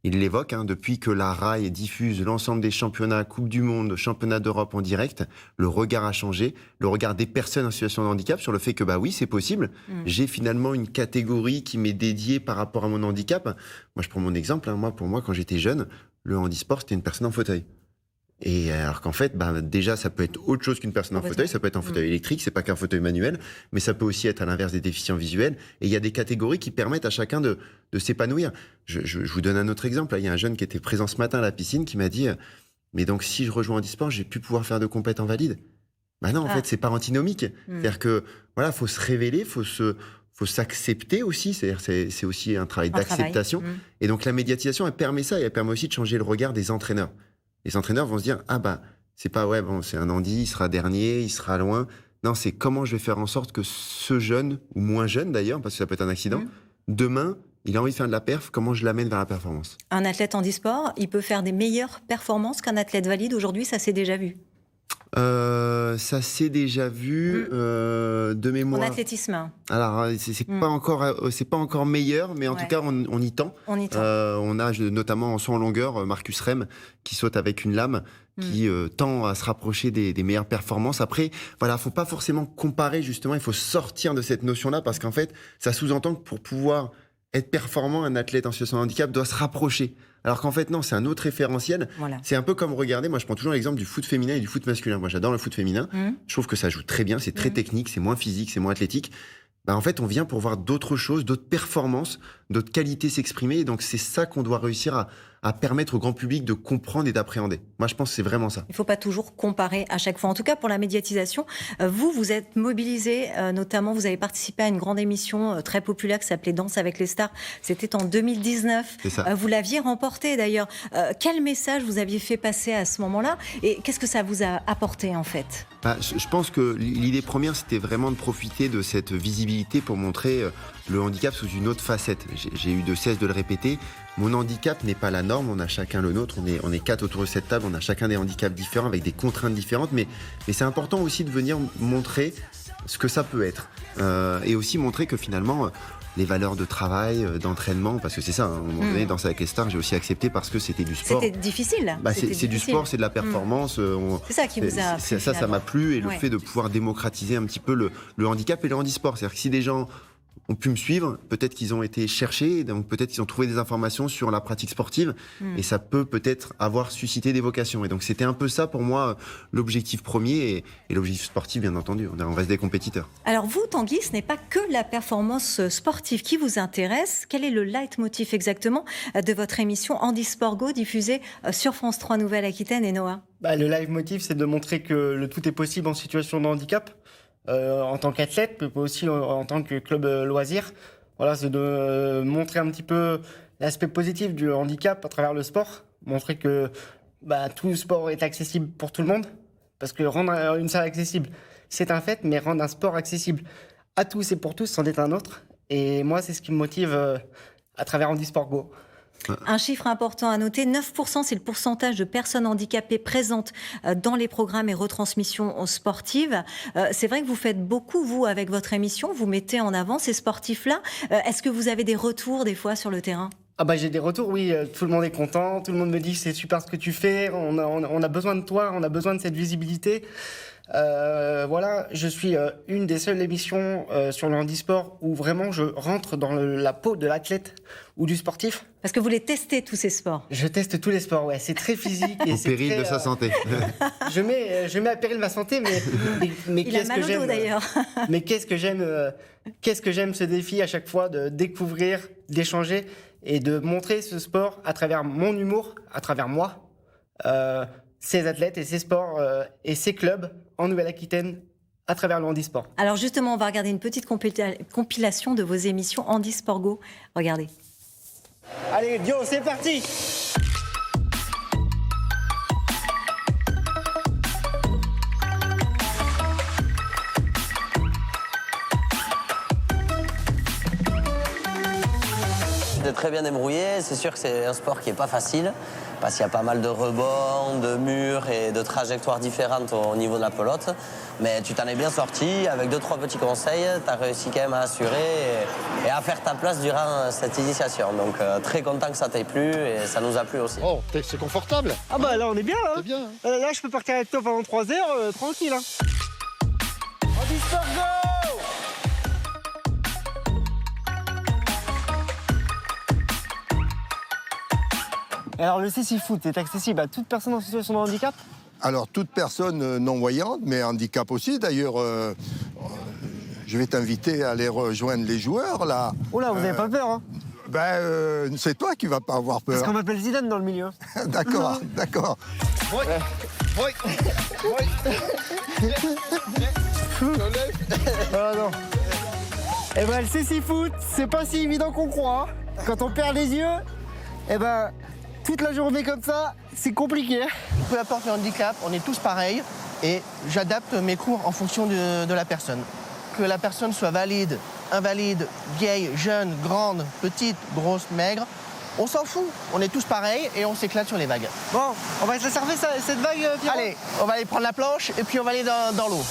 Ils l'évoquent, depuis que la RAI diffuse l'ensemble des championnats, Coupe du Monde, Championnat d'Europe en direct, le regard a changé, le regard des personnes en situation de handicap sur le fait que oui, c'est possible. J'ai finalement une catégorie qui m'est dédiée par rapport à mon handicap. Moi, je prends mon exemple. Pour moi, quand j'étais jeune, le handisport, c'était une personne en fauteuil. Et alors qu'en fait, déjà, ça peut être autre chose qu'une personne en fauteuil. Ça peut être un fauteuil électrique, c'est pas qu'un fauteuil manuel, mais ça peut aussi être à l'inverse des déficients visuels. Et il y a des catégories qui permettent à chacun de s'épanouir. Je vous donne un autre exemple. Il y a un jeune qui était présent ce matin à la piscine qui m'a dit « Mais donc, si je rejoins handisport, je vais plus pouvoir faire de compète en valide ». Non, en fait, c'est pas antinomique. C'est-à-dire que, faut se révéler, faut s'accepter aussi. C'est-à-dire, c'est aussi un travail d'acceptation. Et donc, la médiatisation, elle permet ça, et elle permet aussi de changer le regard des entraîneurs. Les entraîneurs vont se dire c'est pas c'est un handi, il sera dernier, il sera loin. Non, c'est comment je vais faire en sorte que ce jeune, ou moins jeune d'ailleurs, parce que ça peut être un accident, demain, il a envie de faire de la perf, comment je l'amène vers la performance. Un athlète handisport, il peut faire des meilleures performances qu'un athlète valide. Aujourd'hui, ça s'est déjà vu. Ça s'est déjà vu de mémoire. En athlétisme. Alors c'est pas encore meilleur, mais en tout cas on y tend. On a notamment en saut en longueur Marcus Rem qui saute avec une lame, qui tend à se rapprocher des meilleures performances. Après, faut pas forcément comparer justement. Il faut sortir de cette notion-là parce qu'en fait, ça sous-entend que pour pouvoir être performant, un athlète en situation de handicap doit se rapprocher. Alors qu'en fait, non, c'est un autre référentiel. C'est un peu comme, regardez, moi je prends toujours l'exemple du foot féminin et du foot masculin. Moi j'adore le foot féminin. Je trouve que ça joue très bien, c'est très technique, c'est moins physique, c'est moins athlétique. En fait, on vient pour voir d'autres choses, d'autres performances, d'autres qualités s'exprimer. Et donc, c'est ça qu'on doit réussir à permettre au grand public de comprendre et d'appréhender. Moi, je pense que c'est vraiment ça. Il ne faut pas toujours comparer à chaque fois. En tout cas, pour la médiatisation, vous êtes mobilisés, notamment, vous avez participé à une grande émission très populaire qui s'appelait Danse avec les stars. C'était en 2019. C'est ça. Vous l'aviez remporté, d'ailleurs. Quel message vous aviez fait passer à ce moment-là ? Et qu'est-ce que ça vous a apporté, en fait ? Je pense que l'idée première, c'était vraiment de profiter de cette visibilité pour montrer le handicap sous une autre facette. J'ai eu de cesse de le répéter. Mon handicap n'est pas la norme, on a chacun le nôtre. On est 4 autour de cette table, on a chacun des handicaps différents avec des contraintes différentes. Mais c'est important aussi de venir montrer ce que ça peut être. Et aussi montrer que finalement, les valeurs de travail, d'entraînement, parce que c'est ça, à un moment donné, Danse avec les stars, j'ai aussi accepté parce que c'était du sport. C'était difficile. C'est du sport, c'est de la performance. C'est ça qui vous a plu. Ça m'a plu. Et le fait de pouvoir démocratiser un petit peu le handicap et le handisport. C'est-à-dire que si des gens ont pu me suivre, peut-être qu'ils ont été cherchés, donc peut-être qu'ils ont trouvé des informations sur la pratique sportive, et ça peut-être avoir suscité des vocations. Et donc c'était un peu ça pour moi l'objectif premier, et l'objectif sportif bien entendu, on reste des compétiteurs. Alors vous, Tanguy, ce n'est pas que la performance sportive qui vous intéresse. Quel est le leitmotiv exactement de votre émission Handisport Go diffusée sur France 3 Nouvelle-Aquitaine et Noah? Le leitmotiv, c'est de montrer que le tout est possible en situation de handicap, en tant qu'athlète, mais aussi en tant que club loisir. Voilà, c'est de montrer un petit peu l'aspect positif du handicap à travers le sport, montrer que tout sport est accessible pour tout le monde, parce que rendre une salle accessible, c'est un fait, mais rendre un sport accessible à tous et pour tous, c'en est un autre. Et moi, c'est ce qui me motive à travers Handisport Go. Un chiffre important à noter, 9%, c'est le pourcentage de personnes handicapées présentes dans les programmes et retransmissions sportives. C'est vrai que vous faites beaucoup, vous, avec votre émission, vous mettez en avant ces sportifs-là. Est-ce que vous avez des retours, des fois, sur le terrain ? J'ai des retours, oui. Tout le monde est content, tout le monde me dit c'est super ce que tu fais, on a besoin de toi, on a besoin de cette visibilité. Voilà, je suis une des seules émissions sur le handisport où vraiment je rentre dans la peau de l'athlète ou du sportif. Parce que vous les testez, tous ces sports. Je teste tous les sports, ouais. C'est très physique. Au péril de sa santé. Je mets à péril ma santé, mais Il a mal au dos, d'ailleurs. Mais qu'est-ce que j'aime ce défi à chaque fois de découvrir, d'échanger et de montrer ce sport à travers mon humour, à travers moi, ces athlètes et ces sports et ces clubs en Nouvelle-Aquitaine à travers le handisport. Alors justement, on va regarder une petite compilation de vos émissions Handisport Go. Regardez. Allez, Dio, c'est parti! De très bien débrouillé, c'est sûr que c'est un sport qui n'est pas facile parce qu'il y a pas mal de rebonds, de murs et de trajectoires différentes au niveau de la pelote. Mais tu t'en es bien sorti avec 2-3 petits conseils, tu as réussi quand même à assurer et à faire ta place durant cette initiation. Donc très content que ça t'ait plu et ça nous a plu aussi. Oh, c'est confortable. Là on est bien là. C'est bien. Là je peux partir avec toi pendant 3 heures, tranquille. Handisport Go! Alors le cécifoot est accessible à toute personne en situation de handicap? Alors toute personne non-voyante, mais handicap aussi. D'ailleurs, je vais t'inviter à aller rejoindre les joueurs là. Oh là, vous n'avez pas peur, hein? C'est toi qui vas pas avoir peur. Parce qu'on m'appelle Zidane dans le milieu. D'accord, d'accord. Non. Le cécifoot, c'est pas si évident qu'on croit. Hein. Quand on perd les yeux, toute la journée comme ça, c'est compliqué. Peu importe le handicap, on est tous pareils et j'adapte mes cours en fonction de la personne. Que la personne soit valide, invalide, vieille, jeune, grande, petite, grosse, maigre, on s'en fout. On est tous pareils et on s'éclate sur les vagues. Bon, on va se servir cette vague, Pierrot. Allez, on va aller prendre la planche et puis on va aller dans l'eau.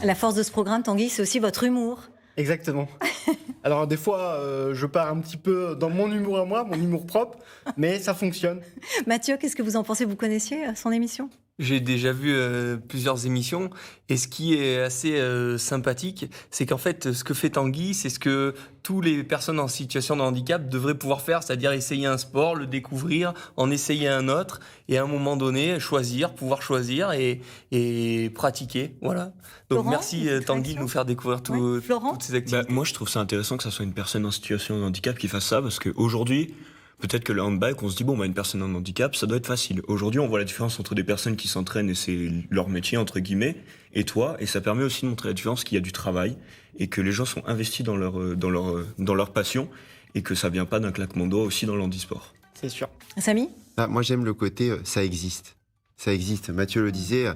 La force de ce programme, Tanguy, c'est aussi votre humour. Exactement. Alors des fois, je pars un petit peu dans mon humour à moi, mon humour propre, mais ça fonctionne. Mathieu, qu'est-ce que vous en pensez? Vous connaissiez son émission? J'ai déjà vu plusieurs émissions et ce qui est assez sympathique, c'est qu'en fait, ce que fait Tanguy, c'est ce que toutes les personnes en situation de handicap devraient pouvoir faire, c'est-à-dire essayer un sport, le découvrir, en essayer un autre et à un moment donné, pouvoir choisir et pratiquer. Voilà. Donc Laurent, merci Tanguy de nous faire découvrir toutes ces activités. Moi, je trouve ça intéressant que ça soit une personne en situation de handicap qui fasse ça parce qu'aujourd'hui, peut-être que le handball, on se dit, une personne en handicap, ça doit être facile. Aujourd'hui, on voit la différence entre des personnes qui s'entraînent et c'est leur métier, entre guillemets, et toi, et ça permet aussi de montrer la différence qu'il y a du travail et que les gens sont investis dans leur passion et que ça vient pas d'un claquement de doigts aussi dans le handisport. C'est sûr. Samy? Moi, j'aime le côté, ça existe. Ça existe. Mathieu le disait,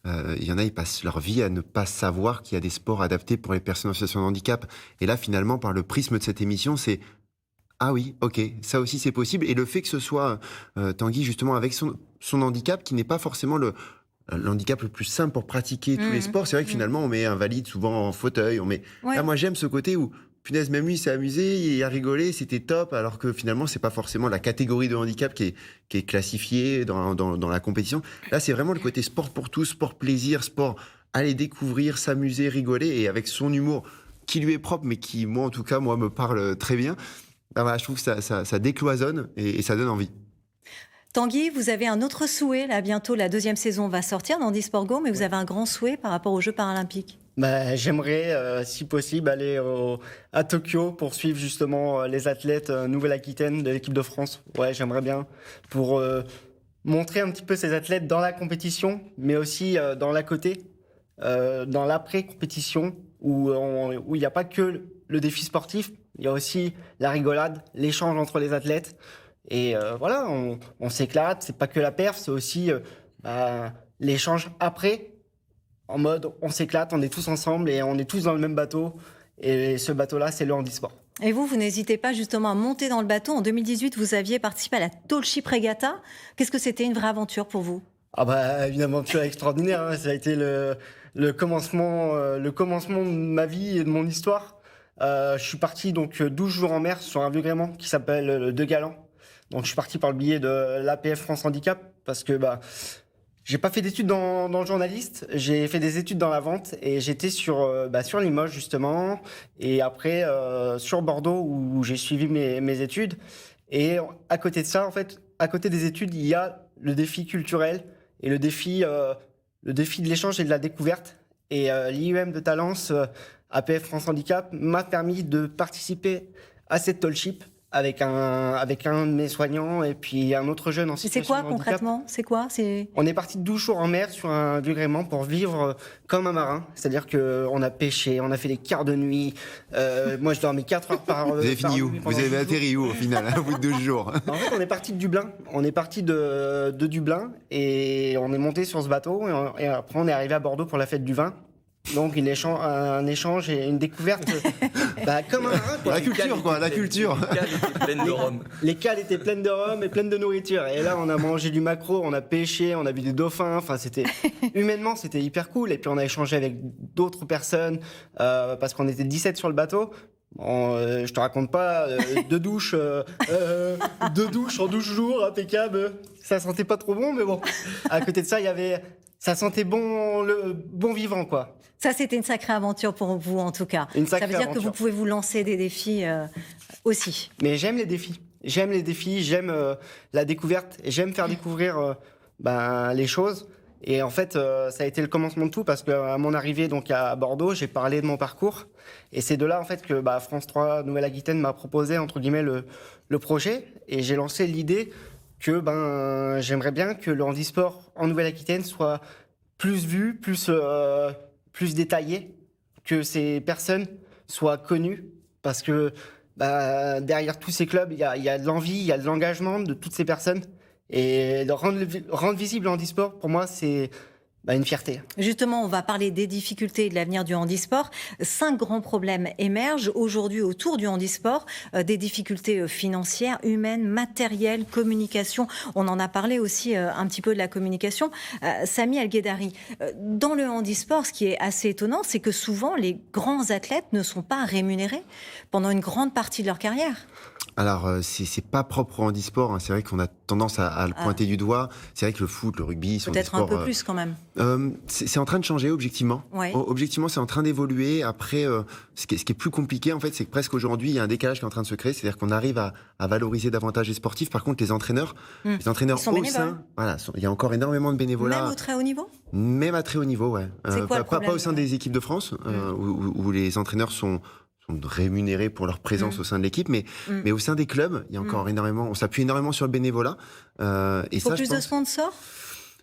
il y en a, ils passent leur vie à ne pas savoir qu'il y a des sports adaptés pour les personnes en situation de handicap. Et là, finalement, par le prisme de cette émission, c'est Ah oui, ok, ça aussi c'est possible. Et le fait que ce soit Tanguy justement avec son handicap, qui n'est pas forcément l'handicap le plus simple pour pratiquer tous les sports, c'est vrai que finalement on met un valide souvent en fauteuil. Là, moi j'aime ce côté où, punaise, même lui il s'est amusé, il a rigolé, c'était top, alors que finalement c'est pas forcément la catégorie de handicap qui est classifiée dans la compétition. Là c'est vraiment le côté sport pour tous, sport plaisir, sport aller découvrir, s'amuser, rigoler, et avec son humour qui lui est propre, mais qui, moi en tout cas, me parle très bien. Je trouve que ça décloisonne et ça donne envie. Tanguy, vous avez un autre souhait. Là, bientôt, la 2e saison va sortir dans Handisport Go, mais vous avez un grand souhait par rapport aux Jeux paralympiques. J'aimerais, si possible, aller à Tokyo pour suivre justement les athlètes Nouvelle-Aquitaine de l'équipe de France. Ouais, j'aimerais bien pour montrer un petit peu ces athlètes dans la compétition, mais aussi dans l'à côté, dans l'après-compétition, où il n'y a pas que le défi sportif, il y a aussi la rigolade, l'échange entre les athlètes. Et voilà, on s'éclate, c'est pas que la perf, c'est aussi l'échange après, en mode on s'éclate, on est tous ensemble et on est tous dans le même bateau. Et ce bateau-là, c'est le handisport. Et vous n'hésitez pas justement à monter dans le bateau. En 2018, vous aviez participé à la Tall Ship Regatta. Qu'est-ce que c'était une vraie aventure pour vous ? Une aventure extraordinaire, hein. Ça a été le commencement de ma vie et de mon histoire. Je suis parti donc 12 jours en mer sur un vieux gréement qui s'appelle le De Galant. Donc je suis parti par le biais de l'APF France Handicap parce que j'ai pas fait d'études dans le journaliste, j'ai fait des études dans la vente et j'étais sur Limoges justement et après sur Bordeaux où j'ai suivi mes études. Et à côté de ça, en fait, à côté des études, il y a le défi culturel et le défi de l'échange et de la découverte. Et l'IUM de Talence, APF France Handicap, m'a permis de participer à cette tall ship avec un de mes soignants et puis un autre jeune en situation de handicap. C'est quoi concrètement ? C'est quoi ? On est parti 12 jours en mer sur un vieux gréement pour vivre comme un marin. C'est-à-dire qu'on a pêché, on a fait des quarts de nuit. Moi, je dormais 4 heures par Vous avez fini où ? Vous avez atterri où au final, au bout de 2 jours ? En fait, on est parti de Dublin. On est parti de Dublin et on est monté sur ce bateau. Et après, on est arrivé à Bordeaux pour la fête du vin. Donc un échange et une découverte comme un marin. La culture. Les cales étaient pleines de rhum. Les cales étaient pleines de rhum et pleines de nourriture. Et là, on a mangé du maquereau, on a pêché, on a vu des dauphins. Enfin, humainement, c'était hyper cool. Et puis, on a échangé avec d'autres personnes parce qu'on était 17 sur le bateau. Je te raconte pas, 2 douches en 12 jours, impeccable. Ça sentait pas trop bon, mais bon. À côté de ça, ça sentait le bon vivant, quoi. Ça, c'était une sacrée aventure pour vous, en tout cas. Ça veut dire que vous pouvez vous lancer des défis aussi. Mais j'aime les défis. J'aime la découverte et j'aime faire découvrir les choses. Et en fait, ça a été le commencement de tout parce qu'à mon arrivée donc à Bordeaux, j'ai parlé de mon parcours. Et c'est de là, en fait, que France 3 Nouvelle-Aquitaine m'a proposé, entre guillemets, le projet. Et j'ai lancé l'idée que j'aimerais bien que le handisport en Nouvelle-Aquitaine soit plus vu, plus détaillé, que ces personnes soient connues, parce que derrière tous ces clubs, il y a de l'envie, il y a de l'engagement de toutes ces personnes, et de rendre visible le handisport, pour moi, c'est une fierté. Justement, on va parler des difficultés et de l'avenir du handisport. 5 grands problèmes émergent aujourd'hui autour du handisport. Des difficultés financières, humaines, matérielles, communication. On en a parlé aussi un petit peu de la communication. Samy El-Guedari, dans le handisport, ce qui est assez étonnant, c'est que souvent les grands athlètes ne sont pas rémunérés pendant une grande partie de leur carrière. Alors, c'est pas propre au handisport, hein. C'est vrai qu'on a tendance à le pointer du doigt. C'est vrai que le foot, le rugby sont peut-être des sports... un peu plus quand même. C'est en train de changer, objectivement. Ouais. Objectivement, c'est en train d'évoluer. Après, ce qui est plus compliqué, en fait, c'est que presque aujourd'hui, il y a un décalage qui est en train de se créer. C'est-à-dire qu'on arrive à valoriser davantage les sportifs. Par contre, les entraîneurs Ils sont au sein... Voilà, il y a encore énormément de bénévolat. Même au très haut niveau ? Même à très haut niveau, ouais. C'est quoi le problème ? Pas au sein des équipes de France, où les entraîneurs sont rémunérés pour leur présence au sein de l'équipe, mais au sein des clubs, il y a encore énormément, on s'appuie énormément sur le bénévolat. Il faut plus de sponsors ?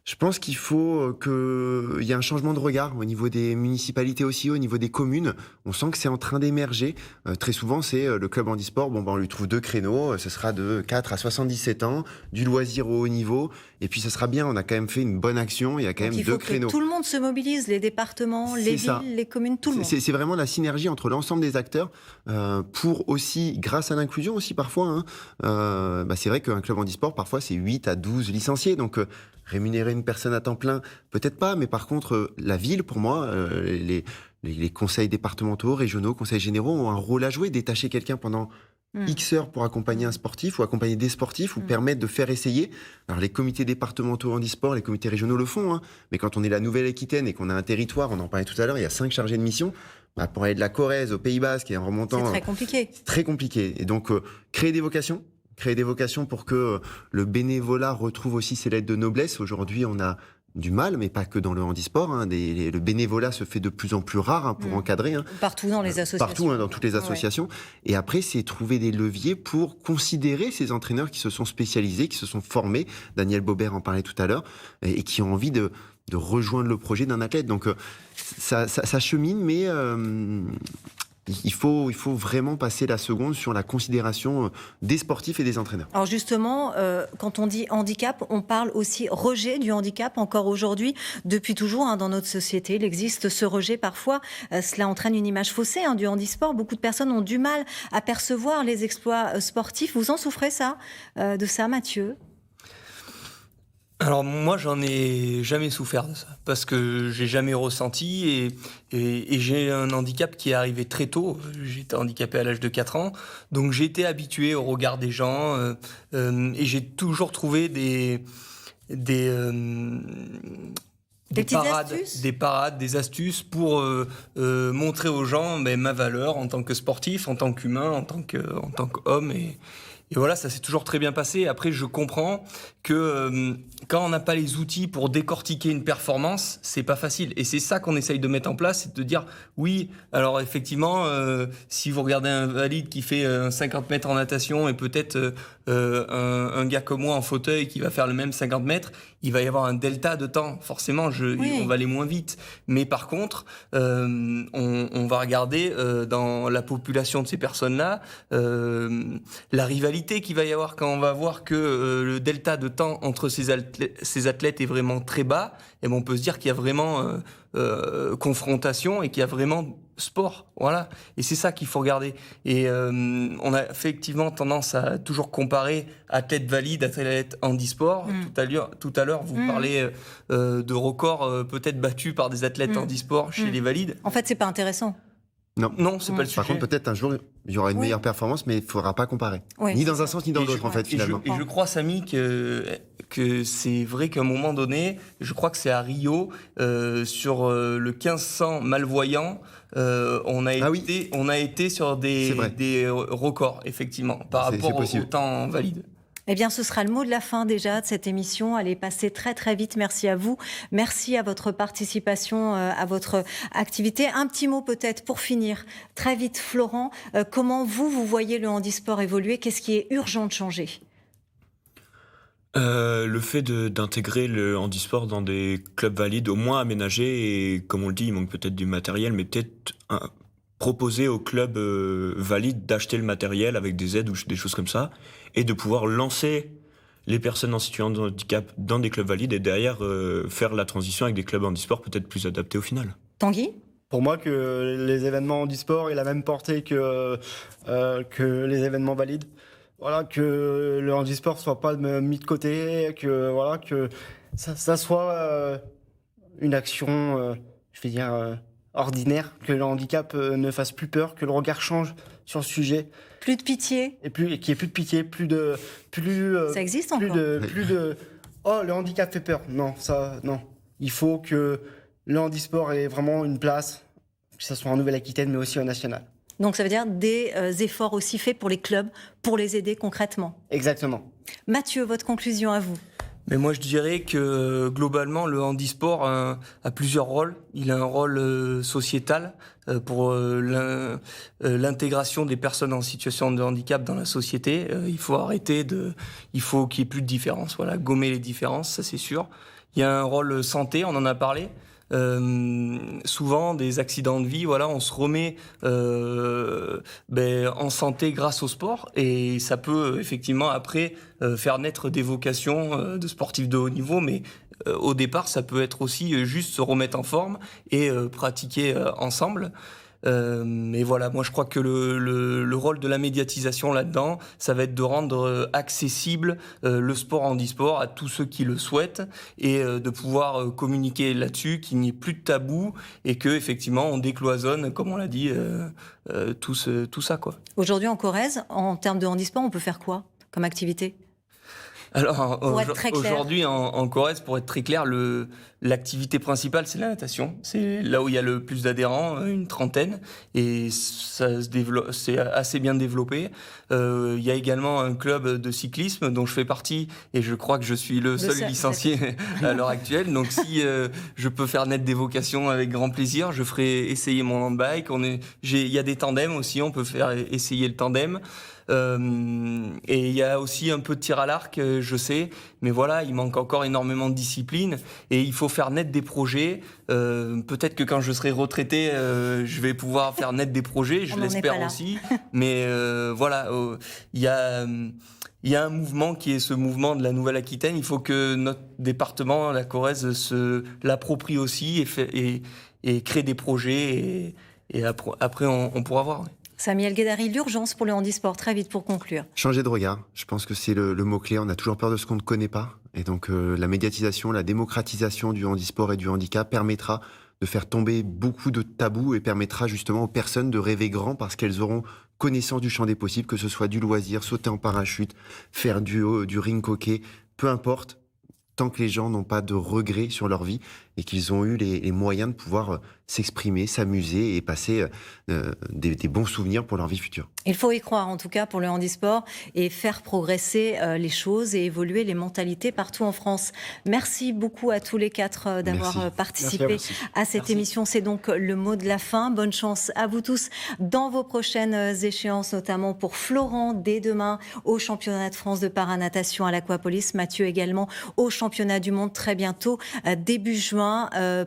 Je pense qu'il faut qu'il y ait un changement de regard au niveau des municipalités aussi, au niveau des communes. On sent que c'est en train d'émerger. Très souvent, c'est le club handisport. On lui trouve 2 créneaux. Ce sera de 4 à 77 ans, du loisir au haut niveau. Et puis, ce sera bien. On a quand même fait une bonne action. Il y a quand même 2 créneaux. Que tout le monde se mobilise, les départements, les villes, les communes, tout le monde. C'est vraiment la synergie entre l'ensemble des acteurs pour aussi, grâce à l'inclusion aussi parfois. C'est vrai qu'un club handisport, parfois, c'est 8 à 12 licenciés. Donc, rémunérer une personne à temps plein, peut-être pas, mais par contre, la ville, pour moi, les conseils départementaux, régionaux, conseils généraux ont un rôle à jouer, détacher quelqu'un pendant X heures pour accompagner un sportif ou accompagner des sportifs ou permettre de faire essayer. Alors, les comités départementaux handisport, les comités régionaux le font, mais quand on est la Nouvelle-Aquitaine et qu'on a un territoire, on en parlait tout à l'heure, il y a 5 chargés de mission. Pour aller de la Corrèze au Pays Basque et en remontant... C'est très compliqué. C'est très compliqué. Et donc, créer des vocations pour que le retrouve aussi ses lettres de noblesse. Aujourd'hui, on a du mal, mais pas que dans le handisport. Le bénévolat se fait de plus en plus rare pour encadrer. Partout dans les associations. Partout, dans toutes les associations. Et après, c'est trouver des leviers pour considérer ces entraîneurs qui se sont spécialisés, qui se sont formés. Daniel Bobert en parlait tout à l'heure, et qui ont envie de rejoindre le projet d'un athlète. Donc, ça chemine, mais... Il faut vraiment passer la seconde sur la considération des sportifs et des entraîneurs. Alors justement, quand on dit handicap, on parle aussi rejet du handicap. Encore aujourd'hui, depuis toujours, dans notre société, il existe ce rejet. Parfois, cela entraîne une image faussée du handisport. Beaucoup de personnes ont du mal à percevoir les exploits sportifs. Vous en souffrez de ça, Mathieu ? Alors moi, j'en ai jamais souffert de ça, parce que j'ai jamais ressenti et j'ai un handicap qui est arrivé très tôt. J'étais handicapé à l'âge de 4 ans, donc j'ai été habitué au regard des gens et j'ai toujours trouvé des parades, des astuces pour montrer aux gens ma valeur en tant que sportif, en tant qu'humain, en tant qu'homme et voilà, ça s'est toujours très bien passé. Après, je comprends que quand on n'a pas les outils pour décortiquer une performance, c'est pas facile. Et c'est ça qu'on essaye de mettre en place, c'est de dire, oui, alors effectivement, si vous regardez un valide qui fait 50 mètres en natation et peut-être un gars comme moi en fauteuil qui va faire le même 50 mètres, il va y avoir un delta de temps. Forcément, on va aller moins vite. Mais par contre, on va regarder dans la population de ces personnes-là la rivalité qu'il va y avoir quand on va voir que le delta de temps entre ces athlètes est vraiment très bas. Et on peut se dire qu'il y a vraiment confrontation et qu'il y a vraiment sport. Voilà. Et c'est ça qu'il faut regarder. Et on a effectivement tendance à toujours comparer athlète valide, athlète handisport. Tout à l'heure, vous parlez de records peut-être battus par des athlètes handisport chez les valides. En fait, c'est pas intéressant. Non, c'est pas le sujet. Par contre, peut-être un jour, il y aura une meilleure performance, mais il ne faudra pas comparer. Ni dans un sens, ni dans l'autre, en fait, finalement. Et je crois, Samy, que c'est vrai qu'à un moment donné, je crois que c'est à Rio, sur le 1500 malvoyants, on a été sur des records, effectivement, par rapport au temps valide. Eh bien, ce sera le mot de la fin déjà de cette émission. Elle est passée très très vite. Merci à vous. Merci à votre participation, à votre activité. Un petit mot peut-être pour finir. Très vite, Florent, comment vous voyez le handisport évoluer ? Qu'est-ce qui est urgent de changer ? Le fait d'intégrer le handisport dans des clubs valides, au moins aménagés, et comme on le dit, il manque peut-être du matériel, mais peut-être proposer aux clubs valides d'acheter le matériel avec des aides ou des choses comme ça, et de pouvoir lancer les personnes en situation de handicap dans des clubs valides et derrière faire la transition avec des clubs handisport peut-être plus adaptés au final. Tanguy ? Pour moi, que les événements handisport aient la même portée que les événements valides. Voilà, que le handisport soit pas mis de côté, que ça soit une action, ordinaire, que le handicap ne fasse plus peur, que le regard change sur le sujet. Plus de pitié. Et qu'il n'y ait plus de pitié, ça existe encore. Oh, le handicap fait peur. Non. Il faut que le handisport ait vraiment une place, que ce soit en Nouvelle-Aquitaine, mais aussi en national. Donc ça veut dire des efforts aussi faits pour les clubs, pour les aider concrètement. Exactement. Mathieu, votre conclusion à vous ? Mais moi, je dirais que globalement, le handisport a plusieurs rôles. Il a un rôle sociétal pour l'intégration des personnes en situation de handicap dans la société. Il faut qu'il n'y ait plus de différences. Voilà, gommer les différences, ça c'est sûr. Il y a un rôle santé, on en a parlé. Souvent des accidents de vie, voilà, on se remet en santé grâce au sport, et ça peut effectivement après faire naître des vocations de sportifs de haut niveau, mais au départ ça peut être aussi juste se remettre en forme et pratiquer ensemble. Mais voilà, moi je crois que le rôle de la médiatisation là-dedans, ça va être de rendre accessible le sport handisport à tous ceux qui le souhaitent, et de pouvoir communiquer là-dessus, qu'il n'y ait plus de tabou, et que effectivement on décloisonne, comme on l'a dit, tout ça, quoi. Aujourd'hui en Corrèze, en termes de handisport, on peut faire quoi comme activité ? Alors aujourd'hui en Corrèze, pour être très clair, l'activité principale c'est la natation. C'est là où il y a le plus d'adhérents, une trentaine, et ça se développe, c'est assez bien développé. Il y a également un club de cyclisme dont je fais partie, et je crois que je suis le seul licencié à l'heure actuelle. Donc si je peux faire naître des vocations, avec grand plaisir, je ferai essayer mon handbike. Il y a des tandems aussi, on peut faire essayer le tandem. Et il y a aussi un peu de tir à l'arc, je sais, mais voilà, il manque encore énormément de discipline, et il faut faire naître des projets. Peut-être que quand je serai retraité, je vais pouvoir faire naître des projets, je l'espère aussi. Mais voilà, il y a un mouvement qui est ce mouvement de la Nouvelle-Aquitaine. Il faut que notre département, la Corrèze, se l'approprie aussi et crée des projets, et après on pourra voir. Samy El Guedari, l'urgence pour le handisport, très vite pour conclure. Changer de regard, je pense que c'est le mot-clé. On a toujours peur de ce qu'on ne connaît pas. Et donc la médiatisation, la démocratisation du handisport et du handicap permettra de faire tomber beaucoup de tabous, et permettra justement aux personnes de rêver grand, parce qu'elles auront connaissance du champ des possibles, que ce soit du loisir, sauter en parachute, faire du ring hockey, peu importe, tant que les gens n'ont pas de regrets sur leur vie et qu'ils ont eu les moyens de pouvoir s'exprimer, s'amuser et passer des bons souvenirs pour leur vie future. Il faut y croire, en tout cas, pour le handisport, et faire progresser les choses et évoluer les mentalités partout en France. Merci beaucoup à tous les quatre d'avoir participé à cette émission. C'est donc le mot de la fin. Bonne chance à vous tous dans vos prochaines échéances, notamment pour Florent, dès demain, au championnat de France de paranatation à l'Aquapolis. Mathieu également au championnat du monde très bientôt, début juin.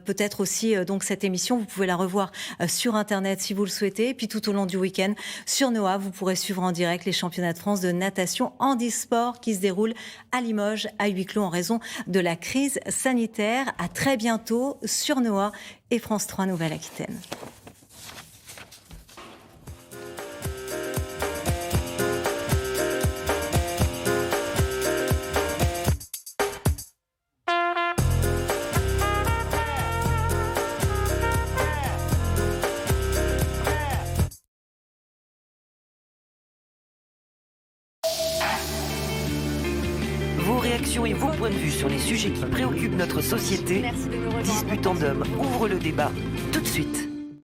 Peut-être aussi donc cette émission, vous pouvez la revoir sur Internet si vous le souhaitez. Et puis tout au long du week-end, sur Noah, vous pourrez suivre en direct les championnats de France de natation handisport qui se déroulent à Limoges à huis clos en raison de la crise sanitaire. À très bientôt sur Noah et France 3 Nouvelle-Aquitaine. Vos réactions et vos points de vue sur les sujets qui préoccupent notre société. Disputandum ouvre le débat tout de suite.